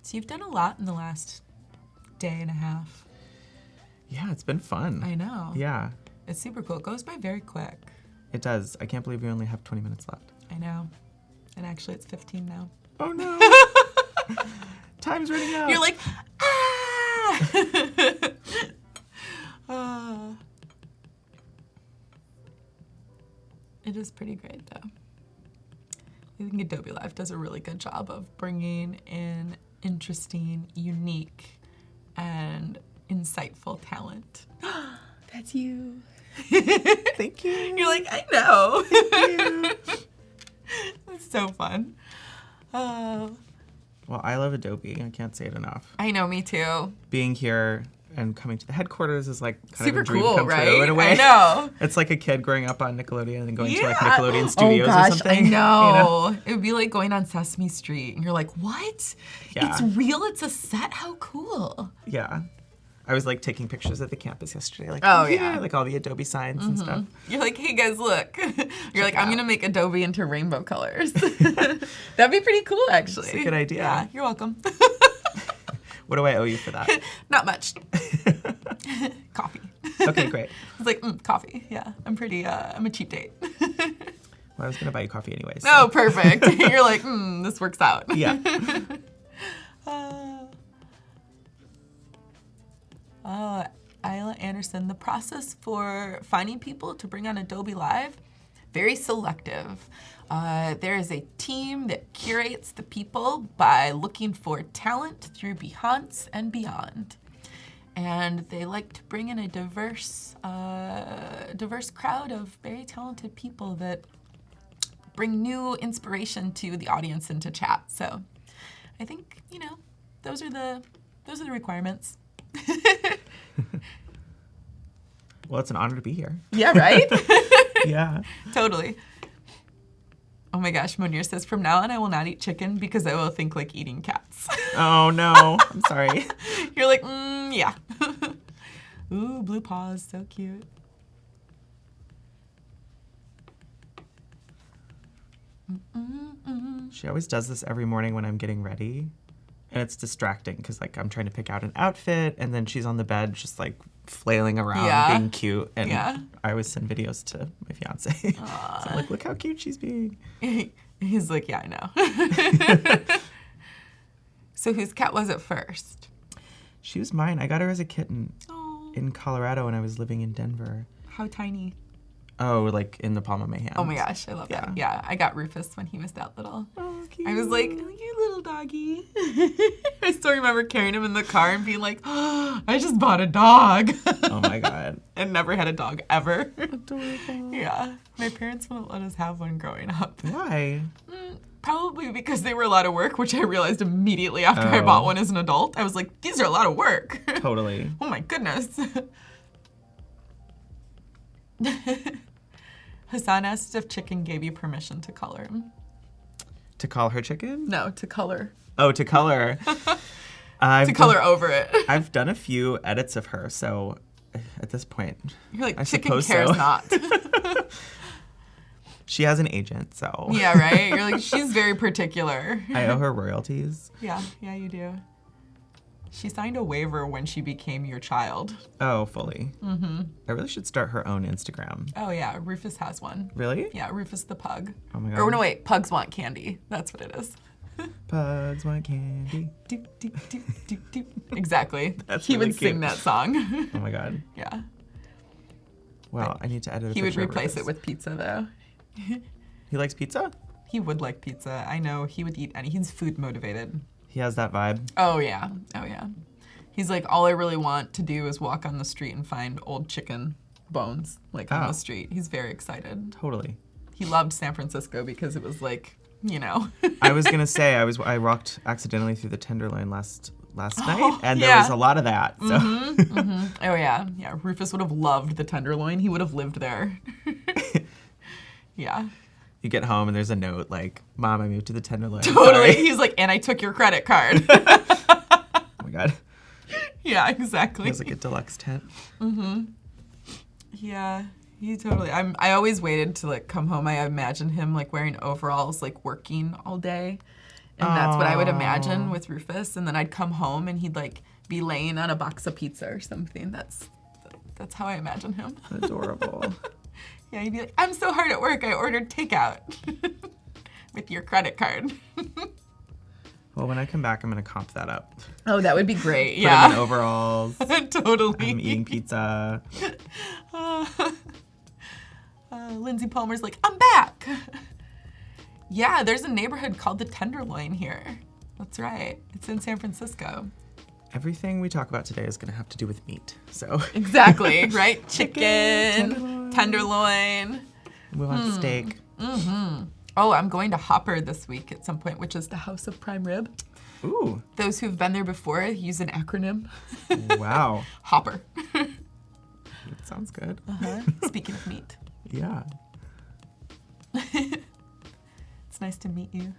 So you've done a lot in the last day and a half. Yeah, it's been fun. I know. Yeah. It's super cool. It goes by very quick. It does. I can't believe we only have 20 minutes left. I know. And actually it's 15 now. Oh no. Time's running out. You're like, ah! It is pretty great though. I think Adobe Live does a really good job of bringing in interesting, unique, and insightful talent. That's you. Thank you. You're like, I know. Thank you. It's so fun. Well, I love Adobe. I can't say it enough. I know, me too. Being here and coming to the headquarters is like kind super of a dream cool, come right? true in a way. I know. It's like a kid growing up on Nickelodeon and then going to like Yeah. Nickelodeon Studios oh gosh, or something. I know. You know? It would be like going on Sesame Street and you're like, what? Yeah. It's real, it's a set, how cool. Yeah. I was like taking pictures at the campus yesterday, like like all the Adobe signs and stuff. You're like, hey guys, look. You're like, I'm gonna make Adobe into rainbow colors. That'd be pretty cool, actually. It's a good idea. Yeah, you're welcome. What do I owe you for that? Not much. Coffee. Okay, great. It's like, coffee. Yeah, I'm a cheap date. Well, I was gonna buy you coffee anyway. So. Oh, perfect. You're like, this works out. Yeah. Isla Anderson, the process for finding people to bring on Adobe Live, very selective. There is a team that curates the people by looking for talent through Behance and beyond. And they like to bring in a diverse crowd of very talented people that bring new inspiration to the audience and to chat. So I think, those are the requirements. Well, it's an honor to be here. Yeah, right? Yeah. Totally. Oh my gosh, Monir says, from now on I will not eat chicken because I will think like eating cats. Oh no, I'm sorry. You're like, yeah. Ooh, blue paws, so cute. She always does this every morning when I'm getting ready. And it's distracting because like I'm trying to pick out an outfit and then she's on the bed just like flailing around being cute. And I always send videos to my fiance. So I'm like, look how cute she's being. He's like, yeah, I know. So whose cat was it first? She was mine. I got her as a kitten in Colorado when I was living in Denver. How tiny? Oh, like in the palm of my hand. Oh my gosh, I love that. Yeah, I got Rufus when he was that little. Oh, cute. I was like, you little doggy. I still remember carrying him in the car and being like, oh, I just bought a dog. Oh my God. And never had a dog ever. Adorable. Yeah. My parents wouldn't let us have one growing up. Why? Probably because they were a lot of work, which I realized immediately after I bought one as an adult. I was like, these are a lot of work. Totally. Oh my goodness. Hassan asked if Chicken gave you permission to color him. To call her chicken? No, to color. Oh, to color. To color over it. I've done a few edits of her, so at this point, You're like, I Chicken suppose cares so. not. She has an agent, so. Yeah, right? You're like, she's very particular. I owe her royalties. Yeah, you do. She signed a waiver when she became your child. Oh, fully. Mm-hmm. I really should start her own Instagram. Oh, yeah. Rufus has one. Really? Yeah, Rufus the pug. Oh my God. Or no, wait. Pugs want candy. That's what it is. Pugs want candy. Do, do, do, do, do. Exactly. That's he really would sing cute. that song. Oh my God. Yeah. Well, I need to edit a He would picture of replace Rufus. it with pizza, though. He likes pizza? He would like pizza. I know. He would eat any. He's food motivated. He has that vibe. Oh, yeah. Oh, yeah. He's like, all I really want to do is walk on the street and find old chicken bones, like on the street. He's very excited. Totally. He loved San Francisco because it was like, I was gonna say I walked accidentally through the Tenderloin last night, and there was a lot of that. So. Oh yeah. Rufus would have loved the Tenderloin. He would have lived there. Yeah. You get home and there's a note like, "Mom, I moved to the Tenderloin." Totally. Sorry. He's like, and I took your credit card. Oh my God. Yeah, exactly. He has like a deluxe tent. Yeah, he totally. I always waited to like come home. I imagined him like wearing overalls, like working all day, and that's what I would imagine with Rufus. And then I'd come home and he'd like be laying on a box of pizza or something. That's how I imagine him. Adorable. Yeah, he'd be like, "I'm so hard at work. I ordered takeout with your credit card." Well, when I come back, I'm gonna comp that up. Oh, that would be great. Put Yeah, him in overalls. totally. I'm eating pizza. Lindsay Palmer's like, I'm back. Yeah, there's a neighborhood called the Tenderloin here. That's right. It's in San Francisco. Everything we talk about today is gonna have to do with meat. So Exactly, right? Chicken, tenderloin. We want steak. Oh, I'm going to Hopper this week at some point, which is the House of Prime Rib. Ooh. Those who've been there before use an acronym. Wow. Hopper. That sounds good. Speaking of meat. Yeah. It's nice to meet you.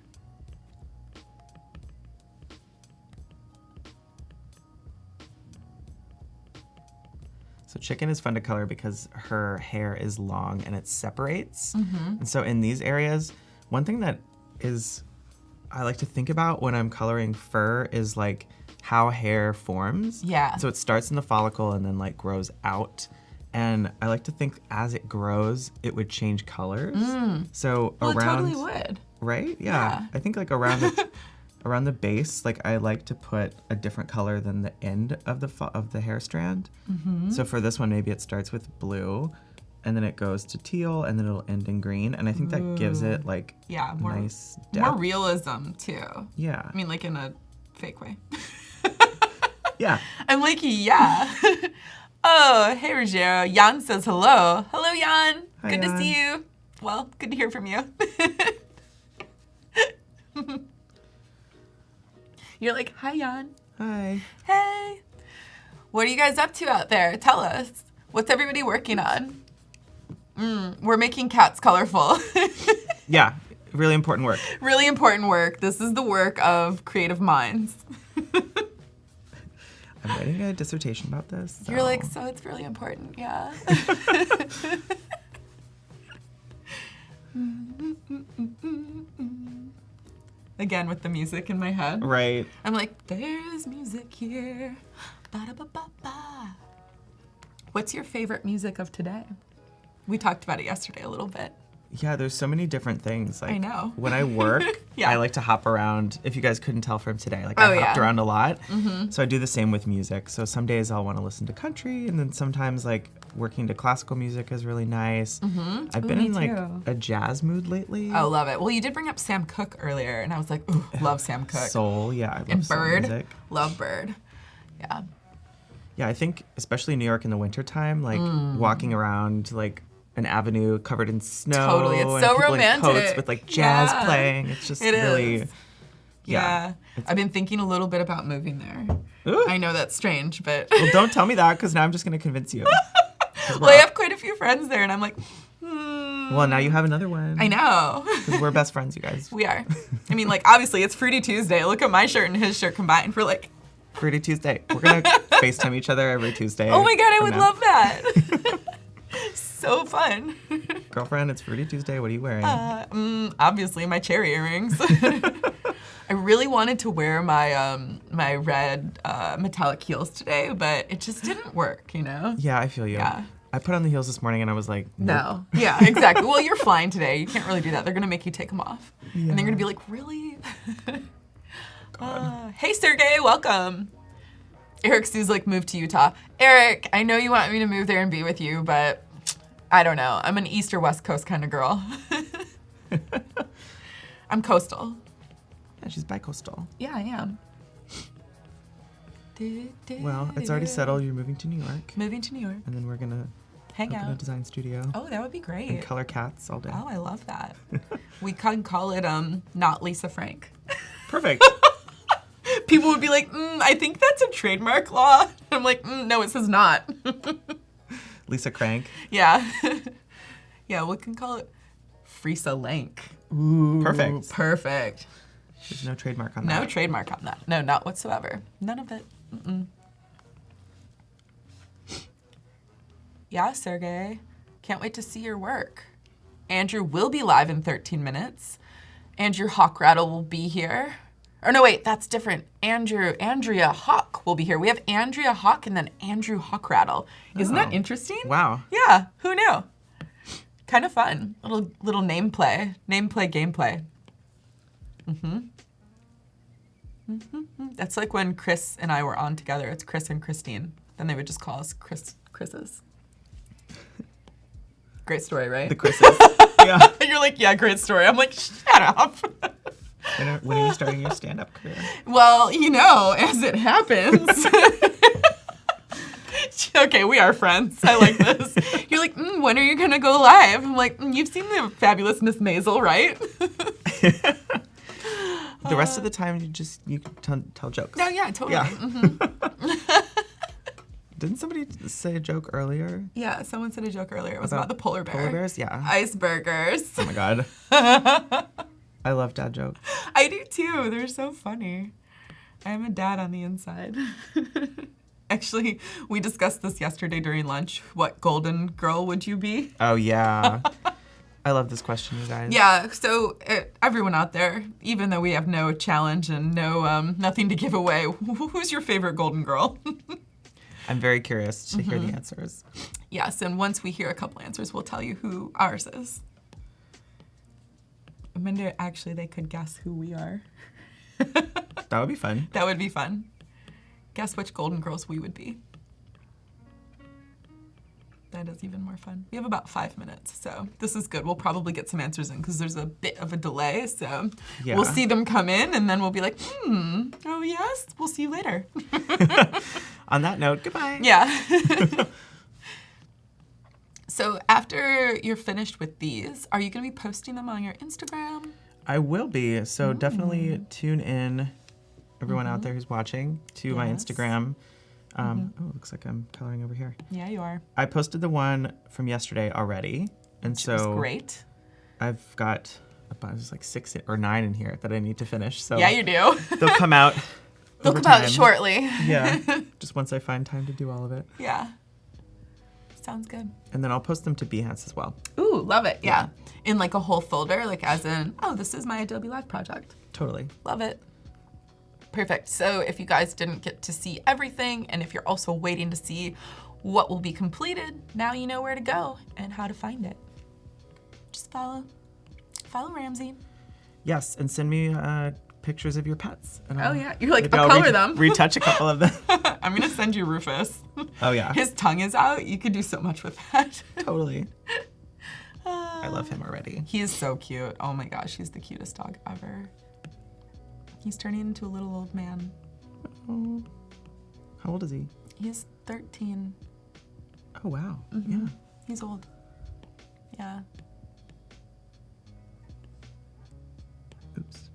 So Chicken is fun to color because her hair is long and it separates. And so in these areas, one thing that I like to think about when I'm coloring fur is like how hair forms. Yeah. So it starts in the follicle and then like grows out. And I like to think as it grows, it would change colors. So Well, around, it totally would. right? Yeah. I think like around the base, like I like to put a different color than the end of the hair strand. So for this one, maybe it starts with blue, and then it goes to teal, and then it'll end in green. And I think that gives it like nice depth. More realism too. Yeah. I mean, like in a fake way. Yeah. I'm like, yeah. Oh, hey, Rogero. Jan says hello. Hello, Jan. Hi, Good to Jan. see you. Well, good to hear from you. You're like, hi, Jan. Hi. Hey. What are you guys up to out there? Tell us. What's everybody working on? We're making cats colorful. Yeah, really important work. Really important work. This is the work of creative minds. I'm writing a dissertation about this. You're like, so it's really important, yeah. Again with the music in my head. Right. I'm like, there's music here. Ba-da-ba-ba-ba. What's your favorite music of today? We talked about it yesterday a little bit. Yeah, there's so many different things. Like, I know. When I work, Yeah. I like to hop around. If you guys couldn't tell from today, like Oh, I hopped yeah. around a lot. So I do the same with music. So some days I'll want to listen to country, and then sometimes like working to classical music is really nice. I've been me in like too. a jazz mood lately. Oh, love it. Well, you did bring up Sam Cooke earlier, and I was like, ooh, love Sam Cooke. Soul, yeah, I love And soul Bird. music. Love Bird. Yeah. Yeah, I think especially in New York in the wintertime, like walking around like an avenue covered in snow. Totally. It's and so people romantic. in coats with like jazz Yeah. playing. It's just It really is. Yeah. I've been thinking a little bit about moving there. Ooh. I know that's strange, but Well, don't tell me that because now I'm just going to convince you. 'Cause well, I have quite a few friends there, and I'm like, Well, now you have another one. I know. 'Cause we're best friends, you guys. We are. I mean, like, obviously, it's Fruity Tuesday. Look at my shirt and his shirt combined. We're like, Fruity Tuesday. We're going to FaceTime each other every Tuesday. oh my God, I from would now. love that. So fun. Girlfriend, it's Fruity Tuesday. What are you wearing? Obviously, my cherry earrings. I really wanted to wear my my red metallic heels today, but it just didn't work, you know? Yeah, I feel you. Yeah. I put on the heels this morning and I was like, nope. No. Yeah, exactly. Well, you're flying today. You can't really do that. They're going to make you take them off. And they're going to be like, really? Hey, Sergey, welcome. Eric Sue's like, move to Utah. Eric, I know you want me to move there and be with you, but I don't know. I'm an East or West Coast kind of girl. I'm coastal. Yeah, she's bi-coastal. Yeah, I am. Well, it's already settled. You're moving to New York. Moving to New York. And then we're going to Hang open a out. design studio. Oh, that would be great. And color cats all day. Oh, I love that. We can call it not Lisa Frank. Perfect. People would be like, I think that's a trademark law. I'm like, no, it says not. Lisa Crank. Yeah. Yeah, we can call it Frisa Lank. Ooh, perfect. Perfect. There's no trademark on No that. trademark on that. No, not whatsoever. None of it. Yeah, Sergey. Can't wait to see your work. Andrew will be live in 13 minutes. Andrew Hawkrattle will be here. Or no, wait, that's different. Andrea Hawk will be here. We have Andrea Hawk and then Andrew Hawkrattle. Isn't that interesting? Wow. Yeah, who knew? Kind of fun. Little nameplay, gameplay. That's like when Chris and I were on together. It's Chris and Kristine. Then they would just call us Chris's. Great story, right? The Chris's. Yeah. You're like, yeah, great story. I'm like, shut up. When are you starting your stand-up career? Well, you know, as it happens. Okay, we are friends. I like this. You're like, when are you going to go live? I'm like, you've seen the fabulous Miss Maisel, right? The rest of the time, you tell jokes. No, yeah, totally. Yeah. Didn't somebody say a joke earlier? Yeah, someone said a joke earlier. It was about the polar bear. Polar bears? Yeah. Icebergers. Oh my God. I love dad jokes. I do too. They're so funny. I'm a dad on the inside. Actually, we discussed this yesterday during lunch. What golden girl would you be? Oh, yeah. I love this question, you guys. Yeah, so everyone out there, even though we have no challenge and no nothing to give away, who's your favorite golden girl? I'm very curious to hear the answers. Yes, and once we hear a couple answers, we'll tell you who ours is. I wonder, actually, they could guess who we are. That would be fun. That would be fun. Guess which golden girls we would be. That is even more fun. We have about 5 minutes, so this is good. We'll probably get some answers in because there's a bit of a delay, so we'll see them come in and then we'll be like, oh yes, we'll see you later. On that note, goodbye. Yeah. So after you're finished with these, are you going to be posting them on your Instagram? I will be, so definitely tune in, everyone out there who's watching, to my Instagram. Oh, looks like I'm coloring over here. Yeah, you are. I posted the one from yesterday already, and Which was great. I've got about 6 or 9 in here that I need to finish. So yeah, you do. They'll come out. They'll come out shortly. Yeah, just once I find time to do all of it. Yeah. Sounds good. And then I'll post them to Behance as well. Ooh, love it. Yeah. In like a whole folder, like as in, oh, this is my Adobe Live project. Totally. Love it. Perfect. So if you guys didn't get to see everything, and if you're also waiting to see what will be completed, now you know where to go and how to find it. Just follow Ramzy. Yes, and send me pictures of your pets. And oh yeah, you're like, I'll color them. Retouch a couple of them. I'm gonna send you Rufus. Oh yeah. His tongue is out. You could do so much with that. Totally. I love him already. He is so cute. Oh my gosh, he's the cutest dog ever. He's turning into a little old man. Oh. How old is he? He's 13. Oh, wow. Yeah. He's old. Yeah. Oops.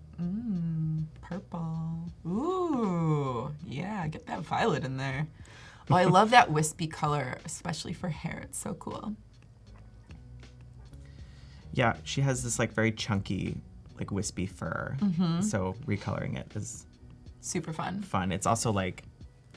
Purple. Ooh. Yeah, get that violet in there. Oh, I love that wispy color, especially for hair. It's so cool. Yeah, she has this like very chunky, like wispy fur. So recoloring it is super fun. It's also like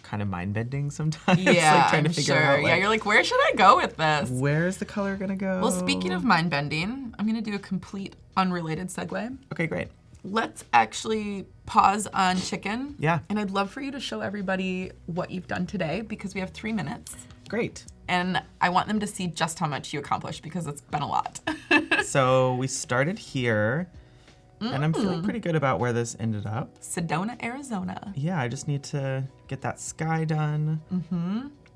kind of mind bending sometimes. Yeah, like trying to figure out. Like, yeah, you're like, where should I go with this? Where's the color gonna go? Well, speaking of mind bending, I'm gonna do a complete unrelated segue. Okay, great. Let's actually pause on chicken. Yeah. And I'd love for you to show everybody what you've done today because we have 3 minutes. Great. And I want them to see just how much you accomplished because it's been a lot. So we started here, and I'm feeling pretty good about where this ended up. Sedona, Arizona. Yeah, I just need to get that sky done.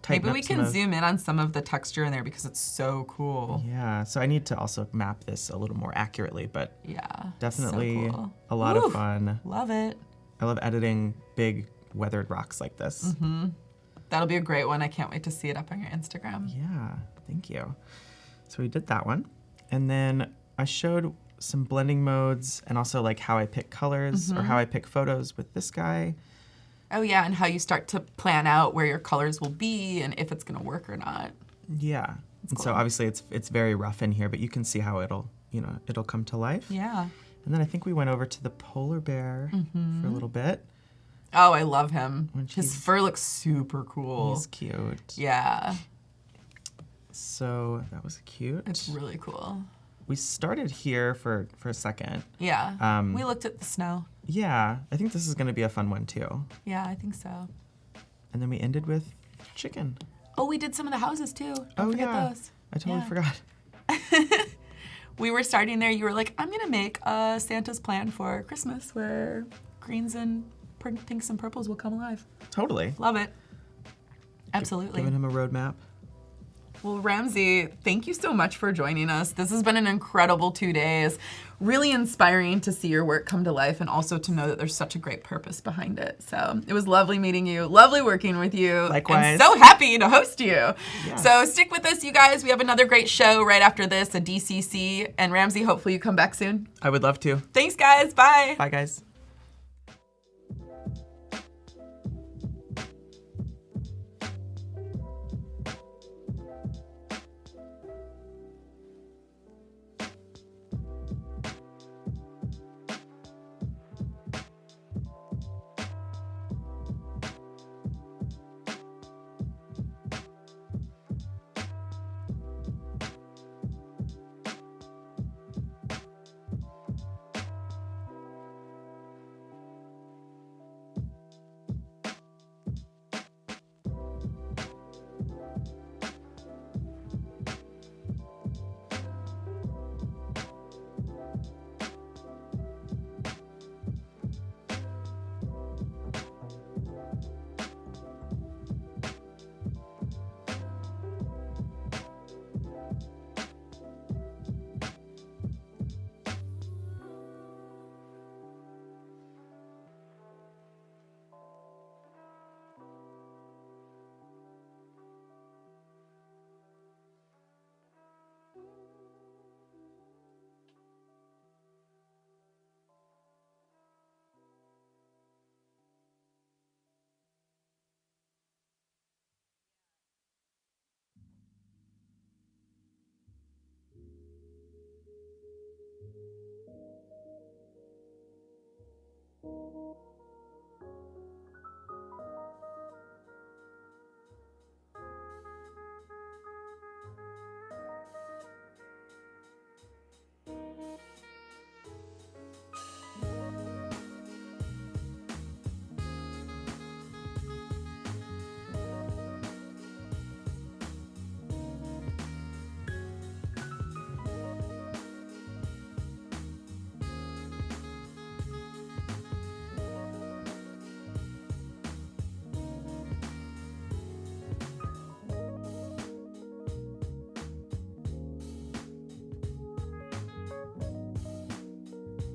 Maybe we can zoom in on some of the texture in there because it's so cool. Yeah, so I need to also map this a little more accurately, but yeah, definitely so cool. a lot of fun. Love it. I love editing big weathered rocks like this. That'll be a great one. I can't wait to see it up on your Instagram. Yeah, thank you. So we did that one. And then I showed some blending modes and also like how I pick colors or how I pick photos with this guy. Oh yeah, and how you start to plan out where your colors will be and if it's gonna work or not. Yeah. And so obviously it's very rough in here, but you can see how it'll come to life. Yeah. And then I think we went over to the polar bear for a little bit. Oh, I love him. His fur looks super cool. He's cute. Yeah. So that was cute. It's really cool. We started here for a second. Yeah. We looked at the snow. Yeah. I think this is going to be a fun one too. Yeah, I think so. And then we ended with chicken. Oh, we did some of the houses too. Don't forget those. I totally forgot. We were starting there. You were like, I'm going to make a Santa's plan for Christmas where greens and pinks and purples will come alive. Totally. Love it. Absolutely. Giving him a roadmap. Well, Ramzy, thank you so much for joining us. This has been an incredible 2 days. Really inspiring to see your work come to life and also to know that there's such a great purpose behind it. So it was lovely meeting you, lovely working with you. Likewise. And so happy to host you. Yeah. So stick with us, you guys. We have another great show right after this, a DCC. And Ramzy, hopefully you come back soon. I would love to. Thanks, guys. Bye. Bye, guys.